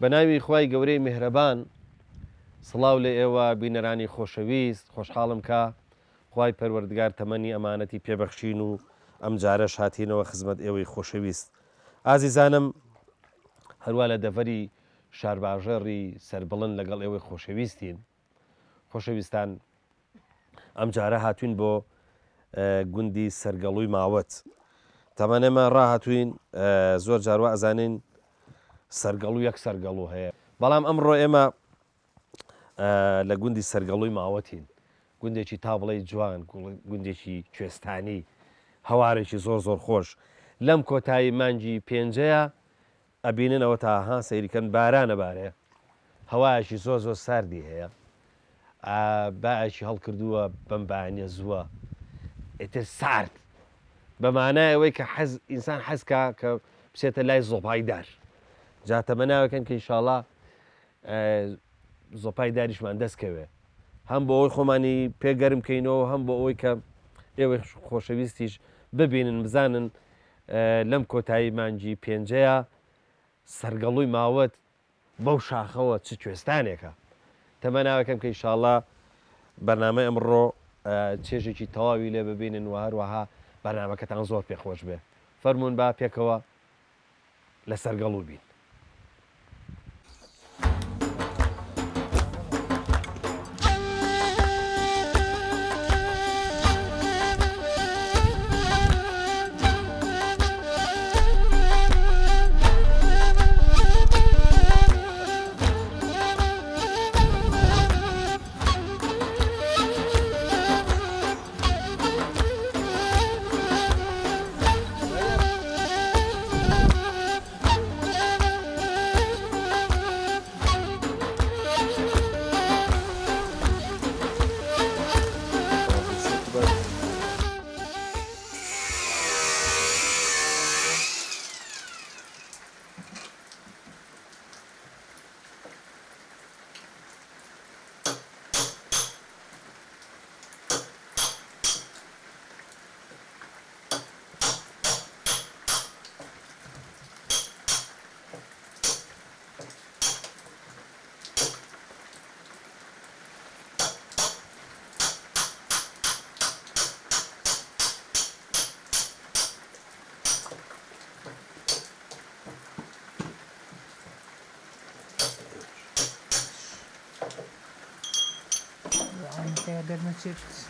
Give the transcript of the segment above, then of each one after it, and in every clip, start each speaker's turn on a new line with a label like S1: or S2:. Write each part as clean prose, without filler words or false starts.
S1: بەناوی خوای گەورەی میهرەبان سڵاو لە ئێوە بینەرانی خۆشەویست خۆشحاڵم کە خوای پەروەردگار تەمەنی ئەمانەتی پێبەخشین و ئەم جارەش هاتینەوە خزمەت ئێوەی خۆشەویست. ئازیزانم هەروە لە دەڤەری شارباژێڕی سەربڵند لەگەڵ ئێوەی خۆشەویستین. خۆشەویستان ئەم جارە هاتوین بۆ گوندی سەرگەڵووی ماوەت. تەمەنێمە ڕاهاتوین زۆر جاروا ئەزانین سەرگەڵوو یەک سەرگەڵوو هەیە، بەڵام ئەمڕۆ ئێمە لە گوندی سەرگەڵووی ماوەتین. گوندێکی تا بڵێ جوان، گوندێکی کوێستانی، هەوارێکی زۆر زۆر خۆش. لەم کۆتایی مانگی پێنجەیە ئەبیننەوە تاها سەیریکەن بارانە بارەیە، هەوایەکی زۆر زۆر ساردی هەیە، باعێکی هەڵکردووە بەم بانیە زووە ئێتر سارد، بەمانای ئەوەی کە ئینسان حەزکە کە بچێتە لای زۆپایدار. جا تەمەناوەکەن کە ئینشاڵڵا زۆپای داریشمان دەستکەوێ، هەم بۆ ئەوەی خۆمانی پێگەرم بکەینەوە، هەم بۆ ئەوەی کە ئێوەی خۆشەویستیش ببینن بزانن لەم کۆتایی مانگی پێنجەیە سەرگەڵووی ماوەت بەو شاخەوە چ کوێستانێکە. تەمەناوەکەم کە ئینشاڵڵا بەرنامەی ئەمڕۆ چێژێکی تەواوی لێ ببینن و هەروەها بەرنامەکەتان زۆر پێخۆش بێ. فەرمونون با پێکەوە لە سەرگەڵوو بین.
S2: Derme çift.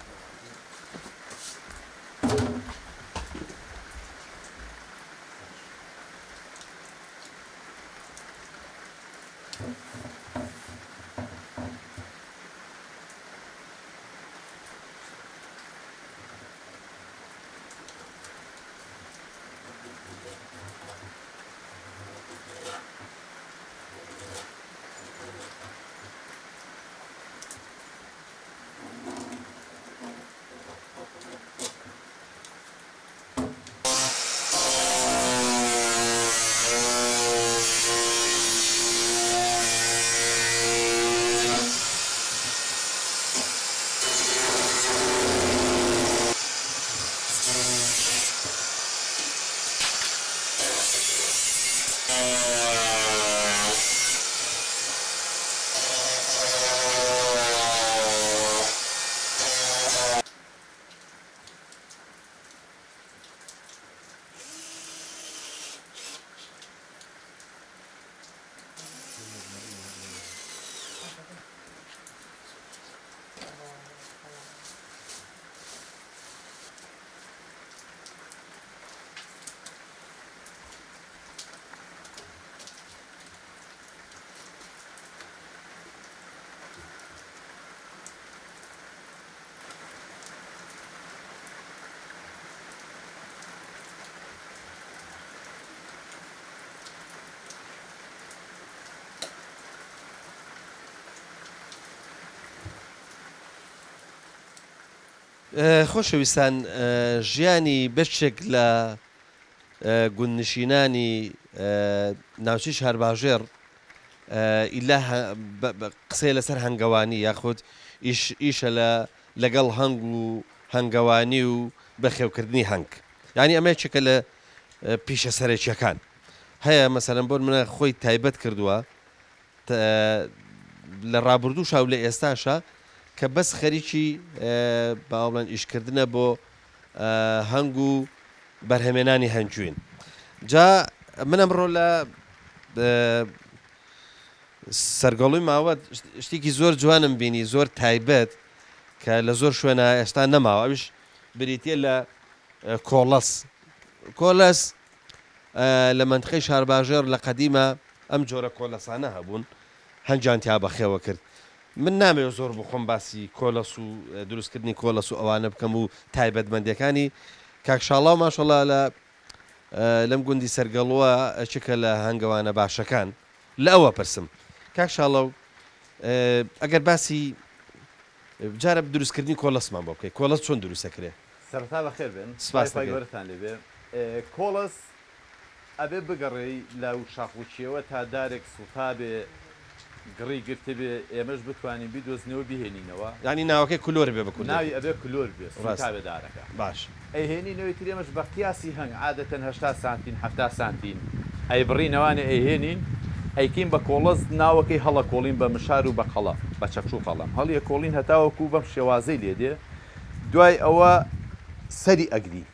S1: خۆشەویستان ژیانی بەشێک لە گوندنشینانی ناوچەی شارباژێر ئیلا قسەی لەسەر هەنگەوانی یاخود ئیشە لەگەڵ هەنگ و هەنگەوانی و بەخێوکردنی هەنگ، یعنی ئەمە یەکێکە لە پیشە سەرەکیەکان هەیە. مەسەلەن بۆ منە خۆی تایبەت کردووە لە ڕابردوو شاو لە ئێستاشە کە بەس خەریکی باوڵەن ئیشکردنە بۆ هەنگ و بەرهەمێنانی هەنجوین. جا من ئەمڕۆ لە سەرگەڵووی ماوە شتێکی زۆر جوانم بینی زۆر تایبەت کە لە زۆر شوێنە ئێستا نەماوە ئەوش بریتە لە کۆلەس لە منطقەی شارباژێر لە قەدیمە ئەم جۆرە کۆلەسانە هەبوون هەنجیان تیا بەخێوە کرد. من نامەوێت زۆر بخۆم باسی کۆلەس و دروستکردنی کۆلەس و ئەوانە بکەم و تایبەتمەندیەکانی کاکشاڵاو ماشەڵڵا لەم گوندی سەرگەڵووە چکە لە هەنگەوانە باشەکان لە ئەوە پرسم کاکشاڵاو ئەگەر باسی جارە دروستکردنی کۆلەسمان بۆ بکەیت کۆلەس چۆن دروستەکرێ؟
S3: سەرەتا بەخێر بن گەورەتان لێبێ کۆلەس ئەبێ بگەڕێی لەو شاخوچیەوە تا دارێک سوتا بێ گڕی گرتە بێ ئێمەش بتوانین بیدۆزنەوە بهێنینەوە
S1: ینی ناوەکەی کلۆر بێ بکو
S3: ناوی ئەبێ کلۆر بێ سوتا بێ دارەکە
S1: باش
S3: ئەیهێنینەوەی تر ئێمەش بە قیاسی هەنگ عادەتەن 80 سانتین 70 سانتین ئەی بڕینەوانە ئەیهێنین ئەیکین بە کۆڵەس ناوەکەی هەڵە کۆڵین بە مشار و بە قەڵە بە چەقچوو قەڵەم هەڵیە کۆڵین هەتاوەکو بەم شێوازەی لێدێ دوای ئەوە سەری ئەگری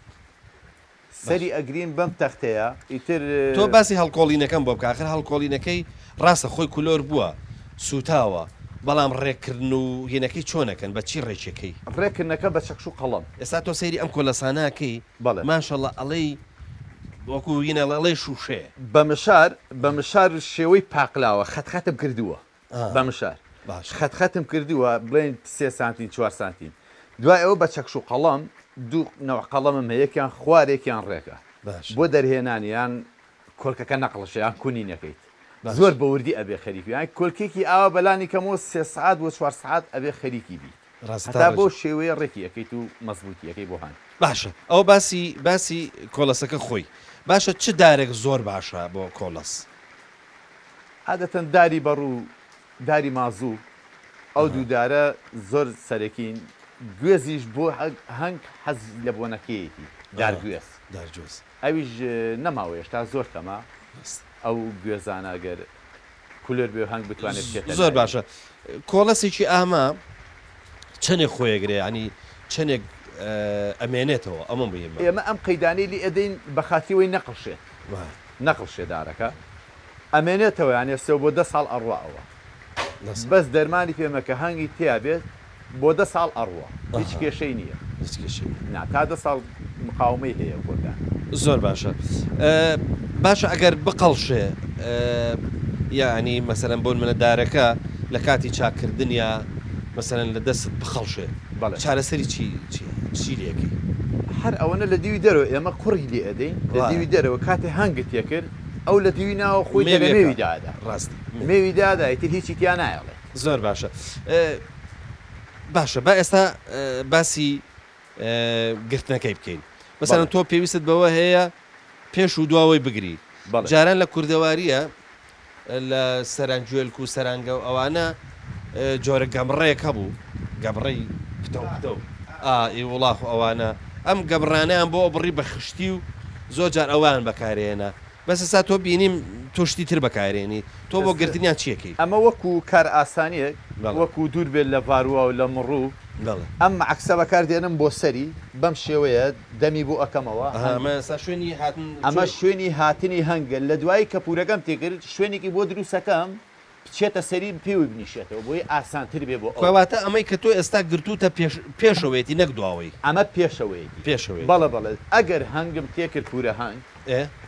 S3: سەری ئەگرین بەم تەختەیە ئیتر
S1: تۆ باسی هەڵکۆڵینەکەم بۆ بکە آخر هەڵکۆڵینەکەی ڕاستە خۆی کولۆر بووە سوتاوە بەڵام ڕێکردن و هێنەکەی چۆنەکەن بە چی ڕێکێکەی
S3: ڕێکردنەکە بە چەقچوو قەڵەم
S1: ئێستا تۆ سەیری ئەم کۆلەسانەکەی ماشەڵڵا ئەڵەی وەکو یینەڵەڵەی شوشێ
S3: بە مشار شێوەی پاقلاوە خەتخەتم کردووە بە مشار خەتخەتم کردووە بڵێن 3 سانتین 4 سانتین دوای ئەوە بە چەقچوو قەڵەم دوو نەوە قەڵەمم هەیەکیان خوارێکیان ڕێکە بۆ دەرهێنانیان کۆلکەکە نەقڵشیان کونینەکەیت زۆر بە وردی ئەبێ خەریکی یان کۆلکێکی ئاوە بەلانی کەمەوە 3 سعات بۆ 4 سعات ئەبێ خەریکی بی هەتا بۆ شێوەیە ڕێکی ئەەکەیت و مەزبوطیەکەی بۆ هاان
S1: باشە ئەو باسی کۆلەسەکە خۆی باشە چ دارێک زۆر باشە بۆ کۆلەس
S3: عادەتەن داری بەڕوو داری مازوو ئەو دوودارە زۆر سەرەکین گوێزیش بۆ هەنگ حەز لە بۆنەکەیەتی دارگوێز
S1: دارگوێز
S3: ئەویش نەماوە هێشتا زۆر کەمە ئەو گوێزانەگەر کولر بێ هەنگ بتوانێت بچێت
S1: زۆر باشە کۆلەسێکی ئاما چەندێک خۆیەگرێ ینی چەندێک ئەمێنێتەوە ئەمە بێمە
S3: ئێمە ئەم قەیدانەی لی ئەدەین بە خاتیەوەی نەقڵشێت نەقڵشێدارەکە ئەمێنێتەوە یانێ سێ بۆ 10 ساڵ ئەڕواەوە بەس دەرمانی پێمە کە هەنگی تیا بێت بۆ 10 ساڵ ئەڕوە هیچ کێشەی نییە تا 10 ساڵ مقاومەی هەیە بۆدان
S1: زۆر باشە باشە ئەگەر بقەڵشێ یعنی مەسەرەن بۆن منە دارەکە لە کاتی چاکردن یا مەسەرەن لە دەست بخەڵشێ چارەسەری چی لێکی
S3: هەر ئەوەنە لە دیوی دەرەوە ئێمە کوڕی لێ ئەدەین لە دیوی دەرەوە کاتێ هەنگت تێکرد ئەو لە دیوی ناوە خۆی مێویدادا
S1: ڕاست
S3: مێویدادا ئیتر هیچی تیان نایڵێ
S1: زۆر باشە باشە با ئێستا باسی گرتنەکەی بکەین مەسەرەن تۆ پێویست بەوە هەیە پێش و دواوەی بگری جاران لە کوردەواریە لە سەرانجوێلک و سەرانگە و ئەوانە جۆرە گەمڕەیەک هەبوو گەبڕەی پتە ئێ وڵاخ ئەوانە ئەم گەبڕانیان بۆ بڕی بە خشتی و زۆر جار ئەوان بەکارێنە بەس ئێستا تۆ بینیم تۆشتی تر بەکارێنی تۆ بۆ گرتنیان چیەکەی
S3: ئەمە وەکو کار ئاسانیەک وەکو دوور بێت لە ڤاروە و لە مڕوو ئەم عکسە بەکاردێنم بۆ سەری بەم شێوەیە دەمی بۆ ئەەکەمەوە ئەمە شوێنی هاتنی هەنگە لە دوایی کە پورەکەم تێکرد شوێنێکی بۆ دروستەکەم بچێتە سەری پێوی بنیشێتەوە بۆی ئاسانتر بێ بۆ
S1: ئەوواتە ئەمەی کە تۆ ئێستا گرتوتە پێشەوەیەتی نەک دواوەی
S3: ئەمە پێشەوەی بەڵێ ئەگەر هەنگم تێکرد پورە هەنگ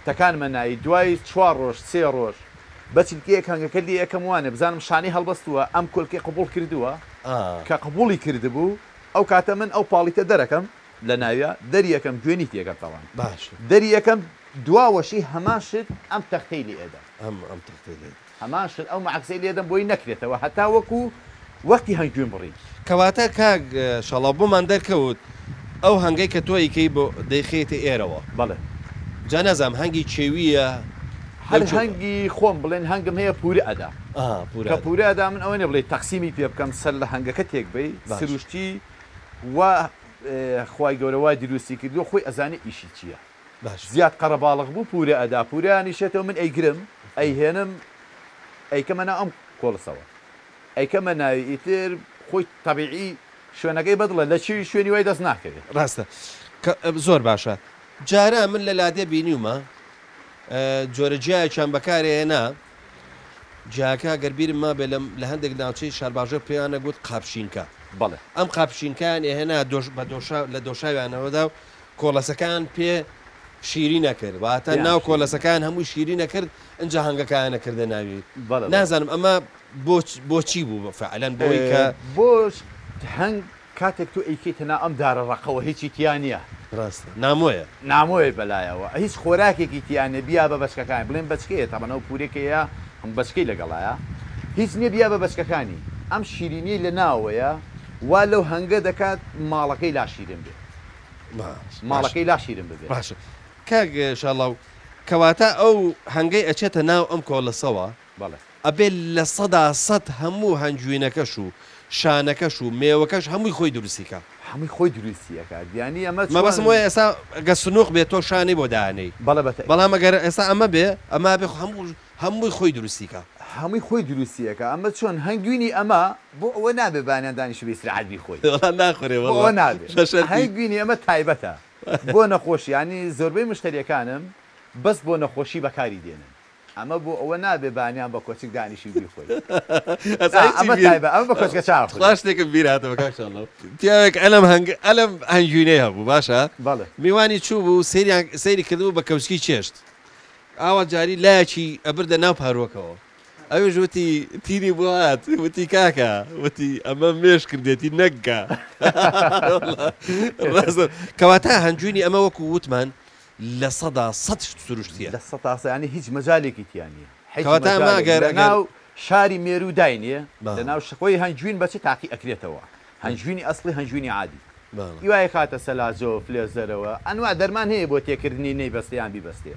S3: تەکانمە نایی دوای 4 ڕۆژ 3 ڕۆژ بەچکەیەک هەنگەکە لی یەکەم وانە بزانم شانی هەڵبەستووە ئەم کۆلکەی قبول کردووە کە قبولی کردبوو ئەو کاتە من ئەو پاڵیتە دەرەکەم لە ناویە دەری یەکەم دوێنی تێگەڕتەوە
S1: باش
S3: دەری یەکەم دواوەشی هەماشت ئەم تەختەی لێ ئێدا هەماشت ئەو مەعکسەی لێدەم بۆی نەکرێتەوە هەتا وەکو وەختی هەنگوێن بڕی
S1: کەواتە کاک شەڵا بۆمان دەرکەوت ئەو هەنگەی کە تۆیکەی بۆ دەیخێتە ئێرەوە
S3: بەڵێ
S1: جا نەزام هەنگی چێویە
S3: هەر هەنگی خۆم بڵێن هەنگم هەیە پورە ئەدا کە پورە ئەدا من ئەوە نێ بڵێ تەقسیمی پێ بکەم سەر لە هەنگەکە تێک بی سروشتی و خوای گەورەوای دروستی کردو خۆی ئەزانێ ئیشی چییە زیاد قەرەباڵغ بوو پورە ئەدا پورەیانیشێتەوە من ئەیگرم ئەیهێنم ئەیکەمەنا ئەم کۆڵسەوە ئەیکەمە ناوی ئیتر خۆی تەبیعی شوێنەکەی بەدڵە لە چی شوێنی وای دەست ناکەوێت
S1: ڕاستە زۆر باشە جارە من لە لادێ بینیومە جۆرە جیایان بەکارێنا جاکە گەربیرم ما بێ لە هەندێک ناوچەی شارباژە پێیانە گوت قاپشینکە
S3: بەڵێ
S1: ئەم قاپشینکان هێنا لە دۆشاویانەوەدا و کۆڵەسەکان پێ شیری نەکرد واتە ناو کۆلەسەکان هەمووی شیری نەکرد ئەجا هەنگەکانە کردە ناوی نازانم ئەمە بۆچی بوو فعلەن بۆی کە
S3: بۆش هەنگ کاتێک تو ئەیکیتنا ئەم دارە ڕقەوە هیچی تیان نییە
S1: ڕاستە نامۆیە
S3: نامۆیە بەلایەوە هیچ خۆراکێکی تیانە بیا بە بەچکەکان بڵێن بەچکەیە تەمەنە و پورێکەیە ئەم بەچکەی لەگەڵایە هیچ نییە بیا بە بەچکەکانی ئەم شیرینی لە ناوەیە وا لەو هەنگە دەکات ماڵەکەی لاشیرن بێ ماڵەکەی لاشیرن ببێت
S1: باشە کاک شاڵاو کەواتە ئەو هەنگەی ئەچێتە ناو ئەم کۆڵەسەوە
S3: بەڵێ
S1: ئەبێ لە 100 هەموو هەنجوینەکەش و شانەکەش و مێوەکەش هەمووی خۆی دروستیکە
S3: هەمووی خۆی دروستیەکە دیانی ئەمە
S1: مەبەسم وایە ئێستا گە سنووق بێت تۆ شانی بۆ دانەی بەڵام ئەگەر ئێستا ئەمە بێ ئەمە بێ هەمووی خۆی دروستیکە
S3: هەمووی خۆی دروستیەکە ئەمە چۆن هەنگوینی ئەمە بۆ ئەوە نابێ بانیان دانیش بێسرعادبی خۆی
S1: ناخورێ
S3: هەنگوینی ئەمە تایبەتە بۆ نەخۆشی ینی زۆربەی مشتریەکانم بەس بۆ نەخۆشی بەکاری دێنن ئەمە بۆ ئەوە نابێ بانیان بە کۆچک دانیشی بیخۆی ئەمە بە کۆچکە چاڵ
S1: شتێکم بیراتەوە کاکشاڵەوە پیاوێک ئەلم هەنگوینەی هەبوو باشە میوانی چوو بوو سەیری کردبوو بە کەوسکی چێشت ئاوا جاری لایەکی ئەبردە ناو پارۆکەوە ئەوێژ وتی تیری بۆ هات وتی کاکە وتی ئەمە مێش کردێتی نەگگا کەواتە هەنجوینی ئەمە وەکو وتمان لە 100 سروشتیە
S3: لە 100 ینی هیچ مەجالێکی تیانە
S1: کەواتە ئەمە
S3: ناو شاری مێرو داینێ لە ناو شخۆی هەنجوین بەچی تاقی ئەکرێتەوە هەنجوینی ئەسڵی هەنجوینی عادی هیوای خاتە سەلاجۆ فلێزەرەوە ئەنوا دەرمان هەیە بۆ تێکردنی نەی بەستیان بیبەستێ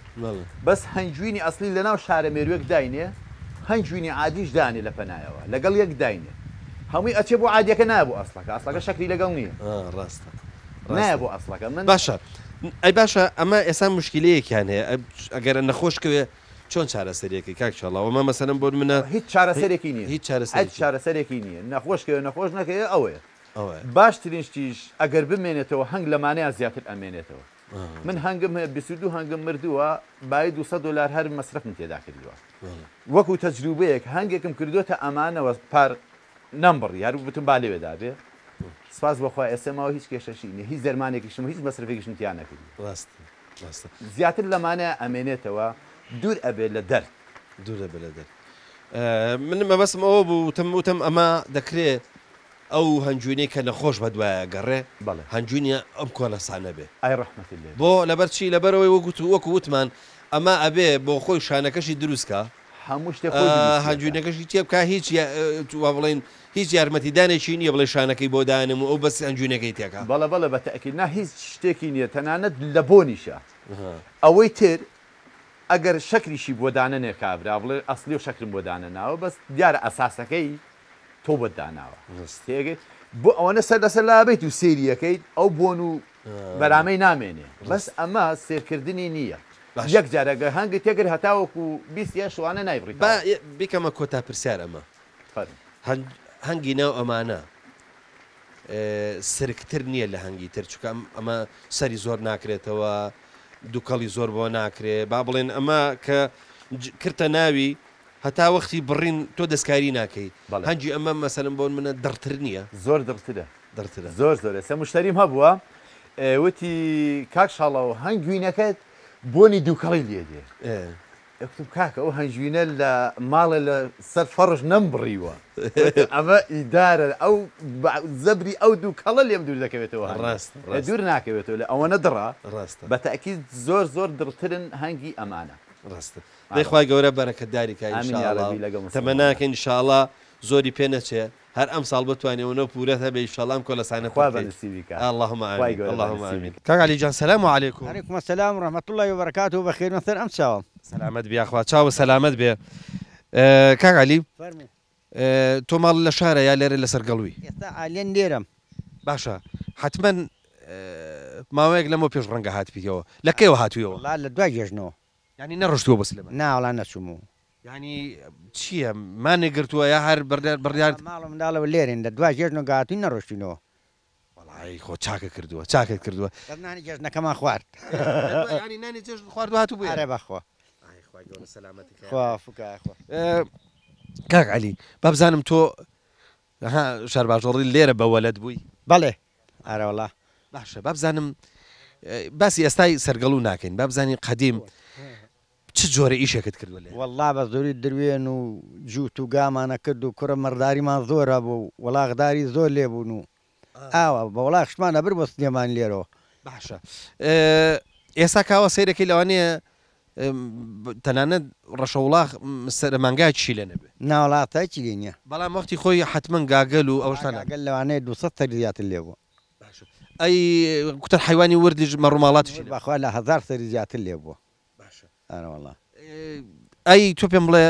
S3: بەس هەنجوینی ئەسلی لە ناو شارە مێروێک داینێ هەنجوینی عادیش دانێ لە پەنایەوە لەگەڵ یەک داینێ هەمووی ئەچێ بۆ عادیەکە نابوو ئەسڵەکە شکلی لەگەڵ نییە
S1: ڕاستە
S3: نایە بۆ ئەسڵەکە من
S1: باشە ئەی باشە ئەمە ئێستا مشکلەیەکیان هەیە ئەگەرە نەخۆشکەوێ چۆن چارەسەرێکی کاکشاڵەوە ئەمە مەسەلەن بۆ منە
S3: هیچ چارەسەرێکی نییە
S1: هیچ
S3: چارەسەرێکی نییە نەخۆشکەوێ نەخۆش نەکەوێ ئەوەیە باشترین شتیش ئەگەر بمێنێتەوە هەنگ لەمانەیە زیاتر ئەمێنێتەوە من هەنگم 22 هەنگم مردووە بای $200 هەر مەسرفم تێدا کردووە وەکو تەجروبەیەک هەنگێکم کردوتە ئەمانەوە پار نمبڕ یار بتم با لێوێدا بێ سپاس بەخوا ئێسماوە هیچ کێشەشی نیە هیچ دەرمانێکیشم هیچ مەسرفێکیشم تیان نەکردی زیاتر لەمانە ئەمێنێتەوە دوور ئەبێ لە دەر
S1: دوورە بێ لە دەر من مەبەسم ئەوە بوو وتم ئەمە دەکرێت ئەو هەنجوینەی کە نەخۆش بە دوایە گەڕێ هەنجوینە ئەم کۆلەسانە بێ
S3: ئای ڕەحمەتی لێ
S1: بۆ لەبەر چی لەبەرەوەی وەکو وتمان ئەمە ئەبێ بۆ خۆی شانەکەشی دروستکە
S3: هەموو شتێک
S1: هەنجوینەکەشی تێ بکە هیچ بڵێن هیچ یارمەتیدانێکی نییە بڵێ شانەکەی بۆ دانم و ئەو بەس ئەنجوینەکەی تێکە
S3: بەڵە بە تەکیل نا هیچ شتێکی نییە تەنانەت لە بۆنیشە ئەوەی تر ئەگەر شەکریشی بۆ دانەنێ کابرا بڵێ ئەسلی و شەکرم بۆ دانە ناوە بەس دیارە ئەساسەکەی تۆ بە داناوە تێگەیت بۆ ئەوەنە سەر لەسەر لابێت و سێریەکەیت ئەو بۆن و بەرامەی نامێنێ بەس ئەمە سێرکردنی نییە یەک جارەگە هەنگی تێگر هەتاوەکو 20 شوانە نایبڕیت
S1: بیکەمە کۆتا پرسیار ئەمە هەنگی ناو ئەمانە سرکتر نییە لە هەنگی تر چکە ئەمە سەری زۆر ناکرێتەوە دووکەڵی زۆر بۆ ناکرێ با بڵێن ئەمە کە کردە ناوی هەتا وەختی بڕین تۆ دەستکاری ناکەی هەنجی ئەمە مەسەلم بۆن منە دەرتر نییە
S3: زۆر دەرترە زۆر سە مشتریم هەبووە وتی کاک شاڵەوە هەنگوینەکەت بۆنی دووکەڵی لێ دێ ئەکتب کاکە ئەو هەنجوینە لە ماڵە لە سەر فەڕش نەمبڕیوە ئەمە ئیدارە ئەو زەبری ئەو دووکەڵە لێم دوور دەکەوێتەوە ڕاست دوور ناکەوێتەوە لە ئەوەنە دڕا ڕاستە بە تەکید زۆر دڕترن هەنگی ئەمانە
S1: ڕاستە دەیخوای گەورە بەرەکەتداری کە تەمەناکە ئینشاءڵڵا زۆری پێ نەچێ هەر ئەم ساڵ بتوانێەوە پورەت هەبێ ئینشاءڵڵا کۆلەسانە اللهم آمين کاک عەلیجان سەلام عەلیکوم
S4: وعەلیکوم السەلام ورحمة الله وبركاته بەخێر مەسەر ئەم چاوم
S1: سەلامەت بێ خوا چاوە سەلامەت بێ کاک عەلی تۆ ماڵ لە شارە یا لێرە لەسەر گەڵووی
S4: ئێستا ئالێن لێرەم
S1: باشە حتمەن ماوەیەک لەمە پێش ڕەنگە هاتبیەوە لە کەیەوە هاتوویەوە
S4: لە دوای جێژنەوە
S1: ینی نەڕۆشتووە بەس لەمە
S4: ناوەڵان نەچووم
S1: ینی چییە مانێگرتووە یا هەر بڕیار
S4: ماڵم منداڵەوە لێرن لە دوای ژێژن و گاتووی نەڕۆشتینەوە
S1: وڵی خۆ چاکە کردووە چاکت کردووە
S4: نانی جێژنەکەمان خوارد
S1: ینی نانی جێژن خوارد هاتوو بوو
S4: ئارێ بەخۆ
S1: کاک علی با بزانم تۆ شار باژۆڕی لێرە بەوەلت بووی
S4: بەڵێ ئارەوەڵا
S1: باشە با بزانم باسی ئێستای سەرگەڵ و ناکەین با بزانین قەدیم چ جۆرە ئیشێکت کردووە لێ
S4: وەڵا بە زۆری دروێن و جووت و گامانە کرد و کوڕە مەرداریمان زۆرە بوو وەڵاغداری زۆر لێبوون و ئاوە بە وڵا خشمانە بر بۆ سنێمان لێرەوە
S1: باشە ئێستا کاوە سیرەکەی لەوانەیە تەنانەت ڕەشەوڵاغ مانگای چی لە نەبێ
S4: ناوەڵاتایکی لێ نییە
S1: بەڵام وەختی خۆی حتمما گاگەل و ئەوشتان
S4: گەل لەوانەیە 200 سەری زیاتر لێبووە
S1: ئەی کوتە حیوانی وردیش مەڕووماڵاتی
S4: بەخوا لە 1000 سەری زیاتر لێبووە ئارەوەڵا
S1: ئەی تۆ پێم بڵێ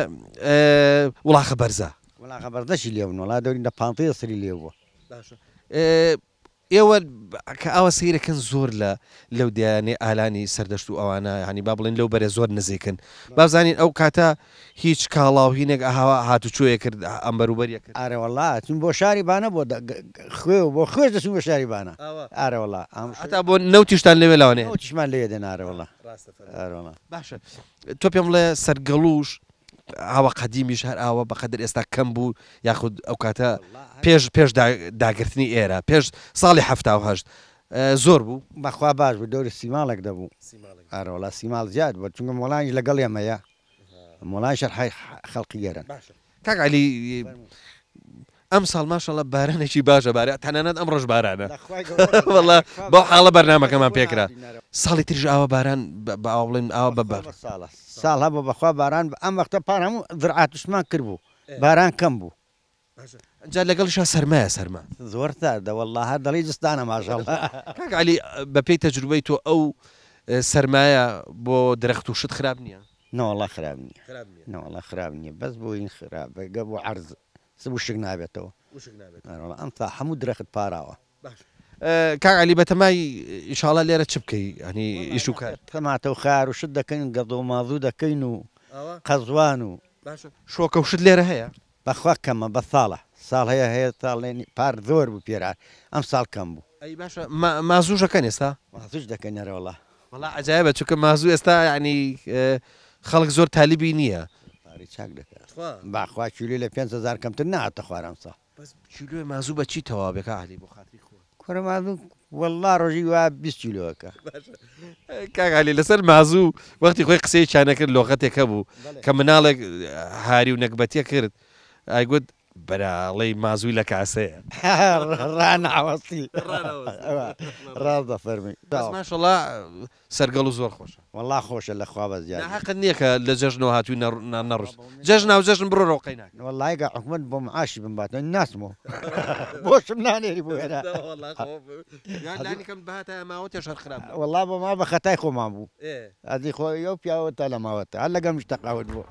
S1: وڵاخە بەرزە
S4: وڵاخە بەردەشی لێبوون وڵا دەورین دە 500 سەری لێبووە
S1: ئێوە کە ئەوە سیرەکەن زۆر لەو دیانێ ئالانی سەردەشت و ئەوانە ینی با بڵێن لەو بەرێ زۆر نزیکن بازانین ئەو کاتە هیچ کاڵاو هینێک ئاهاوا هاتوچۆیە کرد ئەم بەروبەریە کرد
S4: ئارەوەڵا چون بۆ شاری بانە بۆ خوێ و بۆ خۆش دەچون بۆ شاری بانە ئارەوەڵا
S1: هەتا بۆ نەوتیشتان لەوێ لاوانێ
S4: تیشمان لێ دێن ئارەوەڵا ئارەوەڵا
S1: باشە تۆ پێم بڵێ سەرگەڵوش ئاوە قەدیمیش هەر ئاوە بەقەدر ئێستا کەم بوو یاخود ئەو کاتە پێش داگررتنی ئێرە پێش ساڵی هەفتاهشت زۆر بوو
S4: بەخوا باش بوو دەوری سیماڵێک دەبوو ئارەوەڵا سیماڵ زیاد بۆ چونکە مۆڵانی لەگەڵ ئێمەیە مۆڵای شەرحی خەڵقی گەرن
S1: کاک علی ئەم ساڵ ماشەڵە بارانێکی باشە بارە تەنانەت ئەم ڕۆژ بارانە وەڵا بەو حاڵە بەرنامەکەمان پێکرا ساڵی تریژ ئاوە باران بە بڵێن ئاوە بەبەر
S4: ساڵ هەبوو بەخوا باران ئەم وەختە پار هەموو زرعاتشمان کرد بوو باران کەم بوو
S1: جا لەگەڵیشا سەرمایە سەرما
S4: زۆر تاردە وەڵا هەر دەڵی جستانە ماشەڵڵا
S1: کاک علی بە پێی تەجروبەی تۆ ئەو سەرمایە بۆ درەخت و شت خراپ نییە
S4: نەوەڵا خراپ نییە نەوەڵا خراپ نییە بەس بۆ این خراپ گە بۆ عەرز وشک نابێتەوە ئەم تا هەموو درەخت پاراوە
S1: کاک علی بەتەمای ئیشاڵا لێرە چ بکەی هەنی ئیش و کار
S4: تەماتە و خار و شت دەکەین گەڵ و مازوو دەکەین و قەزوان و
S1: شۆکە و شت لێرە هەیە
S4: بەخوا کەمە بە ساڵ هەیە ساڵێنی پار زۆر بوو پێرار ئەم ساڵ کەم بوو
S1: ئەی باشە مازووژەکەن ئێستا
S4: مازوش دەکەین نەرەوەڵا
S1: وەڵا عجایبە چونکە مازوو ئێستا ینی خەڵک زۆر تالیبی نییە
S4: پاری چاک دەکات باخوا کیلوی لە 5,000 کەمتر نهاتە خوارم ساڵ
S1: کیلوێ مازوو بە چی تەواوێکە علی بۆ خاتری خۆ
S4: کوڕە مازوو وەڵا ڕۆژی وا 20 کیلۆەکە
S1: کاک علی لەسەر مازوو وەختی خۆی قسەی چانەکرد لۆغەتێکە بوو کە مناڵێک هاری و نەکبەتیە کرد ئایگوت بەراڵەی مازووی لە کاسەیە
S4: ڕاناوەستی ڕاز دەفەرمی
S1: ماشەڵڵا سەرگەڵ و زۆر خۆشە
S4: وەڵا خۆشە لە خوا بە زیاد
S1: حەقت نییە کە لە جەژنەوە هاتووی نەڕشت جەژن و جەژن بڕۆ ڕۆقەی ناکە
S4: وەڵای گە حکومت بۆ معاشی بمباتەوە ناسمەوە بۆشم نانێری بۆ هێرا
S1: ماوە تێشەر خراپ
S4: وەڵا بۆ ما بە خەتای خۆمان بوو ئەزی خۆی ئەو پیاوە تا لە ماوەتە هەر لەگەم شتەقاوت بوو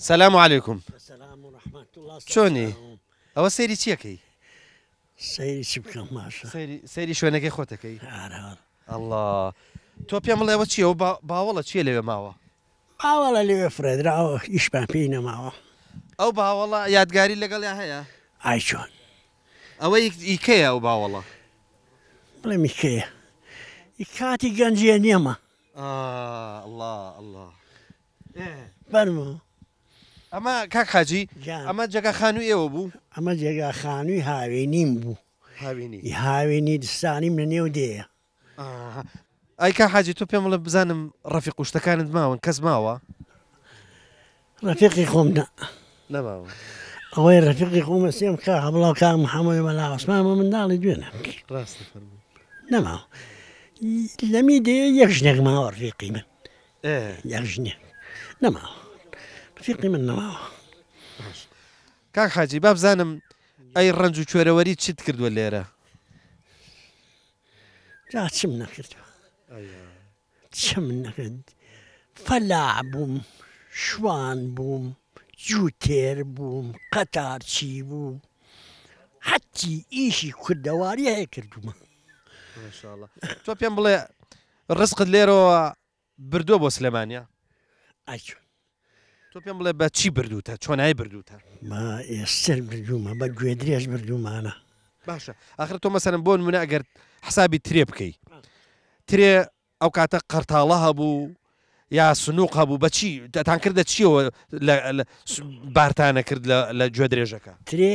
S1: سلام علیکم
S5: السلام ورحمة الله
S1: چۆنی ئەوە سەیری چیەکەی
S5: سەیری چی بکەم ماشە
S1: سەیری شوێنەکەی خۆتەکەی ئەڵڵا تۆ پێم بڵێەوە چیە و باوەڵە چیە لەوێ ماوە
S5: باوەڵە لەوێ فرێدراوە ئیشمان پێی نەماوە
S1: ئەو باوەڵە یادگاری لەگەڵیا هەیە
S5: ئای چۆن
S1: ئەوە ئیکەیە ئەو باوەڵە
S5: بڵێ میکەیە کاتی گەنجیە نیەمە
S1: الله
S5: بەرمە
S1: ئەمە کاک حاجی ئەمە جگە خانووی ئێوە بوو
S5: ئەمە جێگا خانووی هاوێنیم بوو هاوێنی دستانیم لە نێو دێیە
S1: ئەی کا حاجی تۆ پێم بڵێ بزانم ڕەفیق وشتەکانت ماون کەس ماوە
S5: ڕەفیقی خۆم
S1: نەماوە
S5: ئەوەی ڕەفیقی خۆمە سێم کا هەبڵاو کاک محەممەد وەلا عوسمانمە منداڵی دوێنە
S1: ڕاستە فەرمووی
S5: نەماوە لەمی دێ یەک ژنێک ماوە ڕفیقی من یەک ژنێک نەماوە ڕفیقی من نەماوە
S1: کاک حاجی با بزانم ئەی ڕنج و کوێرەوەری چیت کردووە لێرە
S5: جا چم نەکردوە چم نەکرد فەلاع بووم شوان بووم جووتێر بووم قەتارچی بووم حەتی ئیشی کوردەواری هەیە کردومە
S1: ماشاءالله تۆ پێم بڵێ ڕزقت لێرەوە بردووە بۆ سلێمانیا
S5: ئاچۆ
S1: تۆ پێم بڵێ بە چی بردووتە چۆنایی بردووتە
S5: ما ئێستر بردوومە بە گوێ درێژ بردوومانە
S1: باشە ئاخر تۆ مەسەرم بۆ نمونە ئەگەر حسابی ترێ بکەی ترێ ئەو کاتە قەرتاڵە هەبوو یا سنووق هەبوو بەچی تان کردە چیەوە بارتانە کرد لە گوێ درێژەکە
S5: ترێ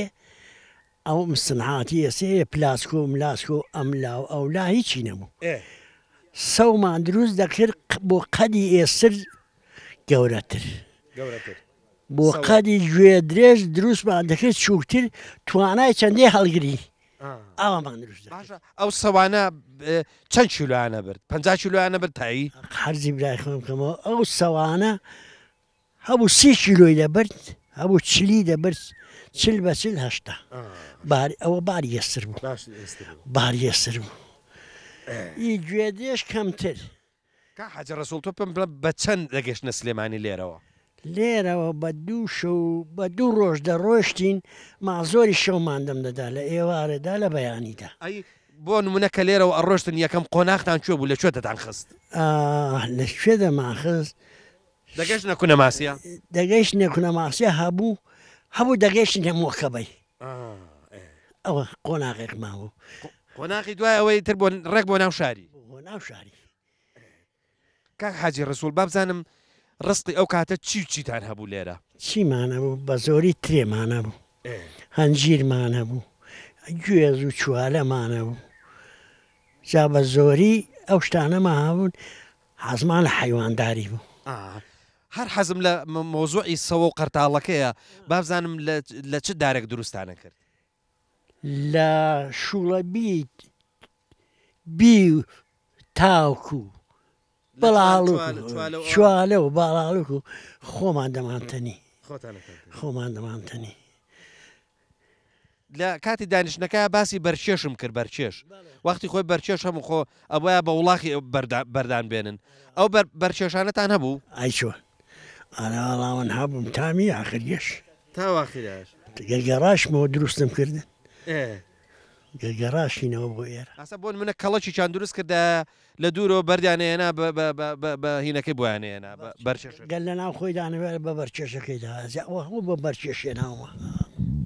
S5: ئەو مستنعاتی ئێسێ پلاسکۆ ملاسکۆ ئەملاو ئەولا هیچی نەبوو سەومان دروست دەکرد بۆ قەدی ئێستر گەورەتر بۆ قەدی گوێ درێژ دروستمان دەکرد چووکتر توانای چەندێ هەڵگری ئەومان دروست
S1: باشە ئەو سەوانە چەند کیلویانە برد 50 کیلویانە برد تایی
S5: هەرزی برای خۆم بکەمەوە ئەو سەوانە هەبوو 30 کیلۆی دەبرد هەبوو چلی دەبرد 40 بە 40 ئەوە باری ئێستر بوو باری ئێستر بوو ئی گوێ درێژ کەمتر
S1: کا حاجە ڕەسوڵ تۆ پێم بڵێ بە چەند دەگەشتە سلێمانی لێرەوە
S5: لێرەوە بە دوو شەو بە دوو ڕۆژ دەڕۆشتین ما زۆری شەومان دەم دەدا لە ئێوارەدا لە بەیانیدا
S1: ئەی بۆ نمونە کە لێرەوە ئەڕۆشتن یەکەم قۆناختان کوێ بوو لەکوێ دەتان خست
S5: لەکوێ دەماخست
S1: دەگەشت نەکوونە ماسیە
S5: دەگەیشت نێکونە ماسیە هەبوو دەگەیشتن هەمووەکەبەی ئەوە قۆناغێک ماوە
S1: قۆناغی دوای ئەوەی تر بۆ ڕێک بۆ ناو شاری
S5: بۆ ناو شاری
S1: کاک حاجی ڕسوول با بزانم ڕستی ئەو کاتە چیتان هەبوو لێرە
S5: چیمانە بوو بە زۆری ترێمانە بوو هەنجیرمانە بوو گوێز و چوالەمانە بوو جا بە زۆری ئەو شتانەما هەبوون حەزمان لە حیوانداری بوو
S1: هەر حەزم لە مۆزوعی سەوە و قەرتاڵەکەیە با بزانم لە چ دارێک دروستانە کرد
S5: لە شوڵە بی و تاوکو چوالە و باڵاڵک و خۆمان دەمانتەنی خۆمان دەمانتەنی
S1: لە کاتی دانیشتەکە باسی بەرچێشم کرد بەرچێش وەختی خۆی بەرچێش هەموو خۆ ئەوەیە بە وڵاقی بەردان بێنن ئەو بەرچێشانەتان هەبوو
S5: ئایچۆ ئاراڵاوان هەبووم تامی ئاخریش
S1: تاواخیراش
S5: گەرگەڕاشمەوە دروستم کردن گەرگەڕاشینەوە بۆ ئێرە
S1: ئاسە بۆن منە کەڵەکی چیان دروست کردە لە دوورەوە بەردیانێنا بە هینەکەی بۆیانێنا بەرچێش
S5: گەل لە ناو خۆی دانەوێت بە بەرچێشەکەیدا ئەوە هەموو بە بەرچێشێناوە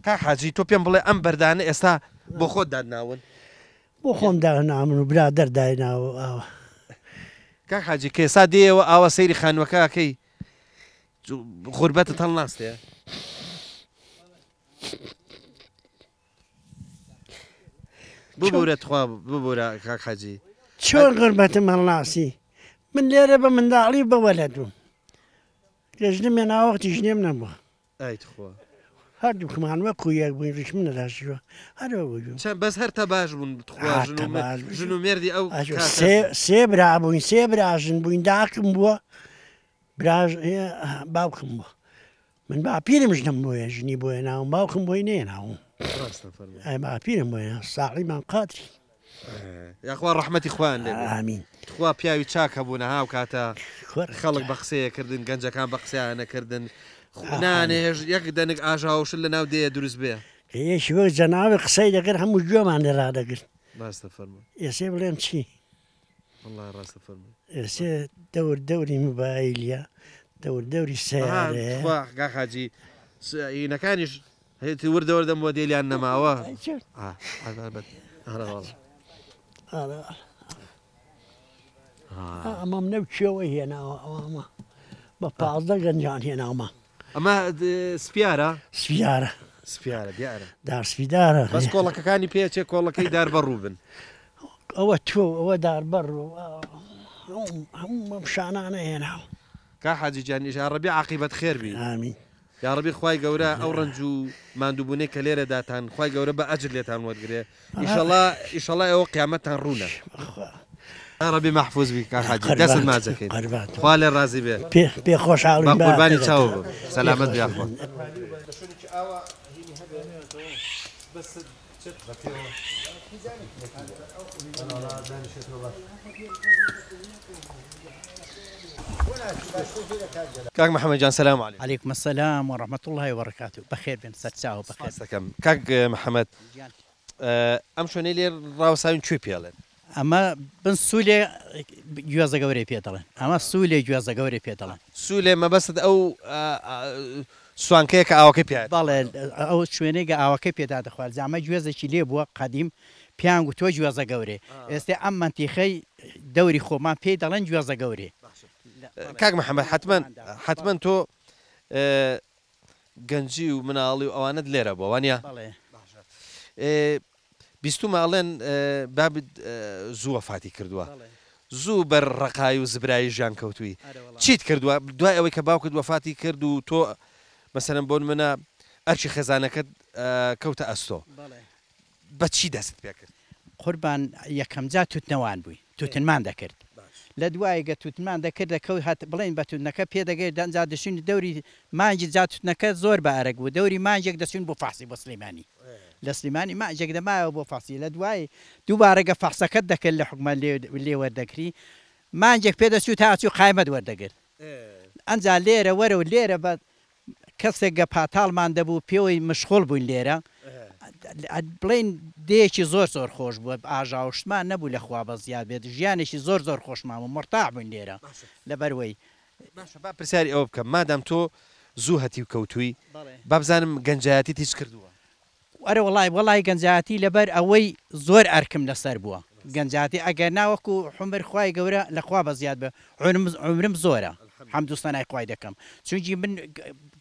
S1: کا حاجی تۆ پێم بڵێ ئەم بەردانە ئێستا بۆ خۆت دادناون
S5: بۆ خۆم داهنامن و برا دەردایناوە ئاوە
S1: کا حاجی کە ئێستا دێەوە ئاوە سەیری خانوەکەکەی غوربەتت هەڵ ناستەیە ببورێت خوا ببورە کاک حاجی
S5: چۆن غوربەتم هەڵناسی من لێرە بە منداڵی بەوەلە دوم گەژنم ناوەختی ژنێم نەبووە
S1: ئەیت خۆ
S5: هەردووکمان وەکو یەک بووین ڕیشم نەداشیوە هەروە
S1: بەس هەر تا باش بوون ژن و مێردی ئەو
S5: سێ برا بووین سێ براژن بووین داکم بووە باوکم بووە من باپیرم ژنم بۆیە ژنی بۆیە ناوم باوکم بۆی نێناوم ئەی باپیرم بۆیە ساڵیمان قاتری
S1: یاخوا ڕەحمەتی خوان لێ
S5: ئامین
S1: خوا پیاوی چاک هەبوو نەها و کاتە خەڵک بە قسەیە کردن گەنجەکان بە قسەیانەکردن نانێژ یەک دەنگ ئاژاوشل لە ناو دێ دروست بێ
S5: هەیەشی وەک جەناوی قسەی دەکرد هەموو گوێمان لێڕادەگرت
S1: ڕاستە فەرمووی
S5: ئێسێ بڵێم چی
S1: وەڵڵای ڕاستە فەرمووی
S5: ئێسێ دەوری موبایلە دەوری سیارەیە
S1: کاک حاجی هینەکانیش هەیەی وردەوەردە مۆدێلیان نەماوە
S5: ئەمەم نەوچێەوە هێناوە ئەومە بە 15 گەنجان هێناومە
S1: ئەمە سپیارە
S5: سپیارە
S1: سپیارە دیارە
S5: دارسپیدارە
S1: بەس کۆڵەکەەکانی پێچێ کۆڵەکەی دار بەڕوو بن
S5: ئەوە تۆ ئەوە داربەر هەموو شانانە هێناوە
S1: کا حاجی جان ئیژا ڕەبی عاقیبەت خێر بی
S5: ئامین
S1: یا ڕەبی خوای گەورە ئەو ڕەنج و ماندووبوونەی کە لێرەداتان خوای گەورە بە ئەجر لێتان وەرگێ ئیشەڵا ئەوە قیامەتتان ڕوونە ڕەبی محفوظ بی کا حاجی دەست مازەکەین خوا لێ ڕازی بێ
S5: پێ خۆشحاڵی
S1: با قوربانی چاوە بم سەلامەت بێ ئەخوا کاک محەممەد جان سەلام عەلیکم
S6: عليكم السلام ورحمة الله وبركاته بخير بن ستساو بخير
S1: دەکەم کاک محەممەد ئەم شوێنەی لێر ڕاوساوین کوێ پێڵێن
S6: أما بن سولي جوازة قوري بيتلن أما سولي جوازة قوري بيتلن
S1: سوولێ مەبەست ئەو سوانکەیە کە ئاوەکەی پێ
S6: بالله أو شوينيجا أو كيف يداد أخوال زعما جوازة شيلي بوا قديم بيانغو تو جوازة قوري استي أما انتخي دوري خو ما بيتلن جوازة قوري
S1: کاک محەممەد حتمما تۆ گەنجی و مناڵی و ئەوانت لێرە بۆ وانە
S6: بالله
S1: بیستو ماڵێن بابت زوو وەفاتی کردووە زوو بەر ڕقای و زبرایی ژیان کەوتووی چیت کردووە دوای ئەوەی کە باوکت وەفاتی کرد و تۆ مەسەرەن بۆن منە ئەرچی خێزانەکەت کەوتە ئەستۆ بەچی دەست پێ کرد
S6: قوربان یەکەم جا توتنەوان بووی توتنمان دەکرد لە دوایگە توتنمان دەکرد دەکەوت هات بڵێن بە توتنەکە پێدەگەێت دەنجا دەچون دەوری مانجی جا توتنەکە زۆر بە ئەرەگ بوو دەوری مانجێک دەچون بۆ فاسی بۆ سلەیمانی لە سلێمانی مانجێک دەمایەوە بۆ فاسی لە دوای دووبارەگە فەحسەکەت دەکرد لە حکومە لێ وەردەکری مانجێک پێدەچوو تا ئەچوو قایمەت وەردەگرت ئەنجا لێرە وەرە و لێرە بە کەسێک گە پاتاڵمان دەبوو پێوەی مشغول بووین لێرە بڵین دێکی زۆر خۆش بووە ئاژاوشتمان نەبوو لە خوا بە زیاد بێت ژیانێکی زۆر خۆشمان و مرتاح بووین لێرە لەبەروەی
S1: با پرسیاری ئەوە بکەم مادام تۆ زوو هەتی و کەوتووی با بزانم گەنجایەتی تیچ کردووە
S6: ئەرە وڵای گەنجاتی لەبەر ئەوەی زۆر ئەرکم لەسەر بووە گەنجاتی ئەگەر ناوەکو حمر خوای گەورە لەخوا بە زیاد بە عمرم زۆرە حەمدوستانای خوای دەکەم چونکی من